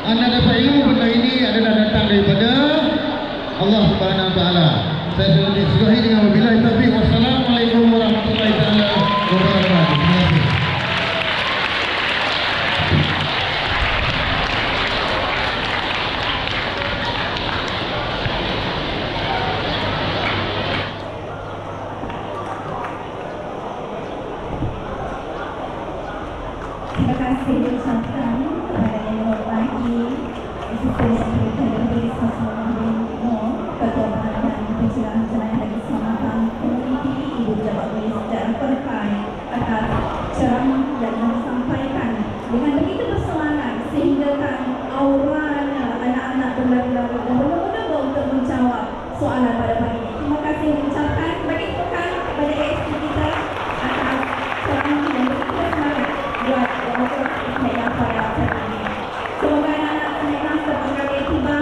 anda dapat ilmu benda ini adalah datang daripada Allah Subhanahu Wa Taala. Saya sudahi dengan wabillahi taufiq. Wassalamualaikum warahmatullahi taala wabarakatuh. Terima kasih. Terima kasih diucapkan kepada Yang Berbahagia Asisten Sekretari Sosial Ketua Bahagian Pencerahan Jenayah dan Keselamatan Komuniti Ibu Pejabat Polis dan terkait atas ceramah yang disampaikan dengan begitu bersemangat sehinggakan auranya anak-anak berlari-lari dan benar-benar untuk menjawab soalan pada pagi ini. Terima kasih diucapkan. Bagi tepukan kepada ASP kita atas ceramah yang begitu bersemangat buat yang pada pagi ini. Semoga anak-anak senang berpengalaman tiba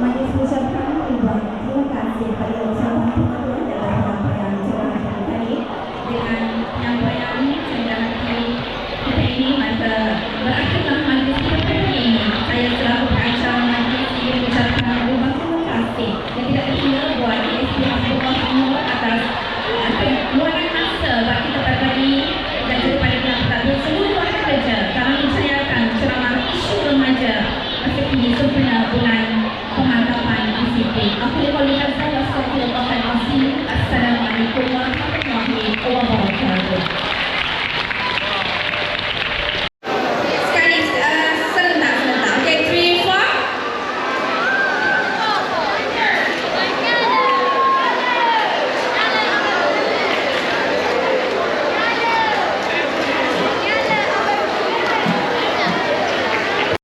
Majlis mengucapkan ribuan terima kasih kepada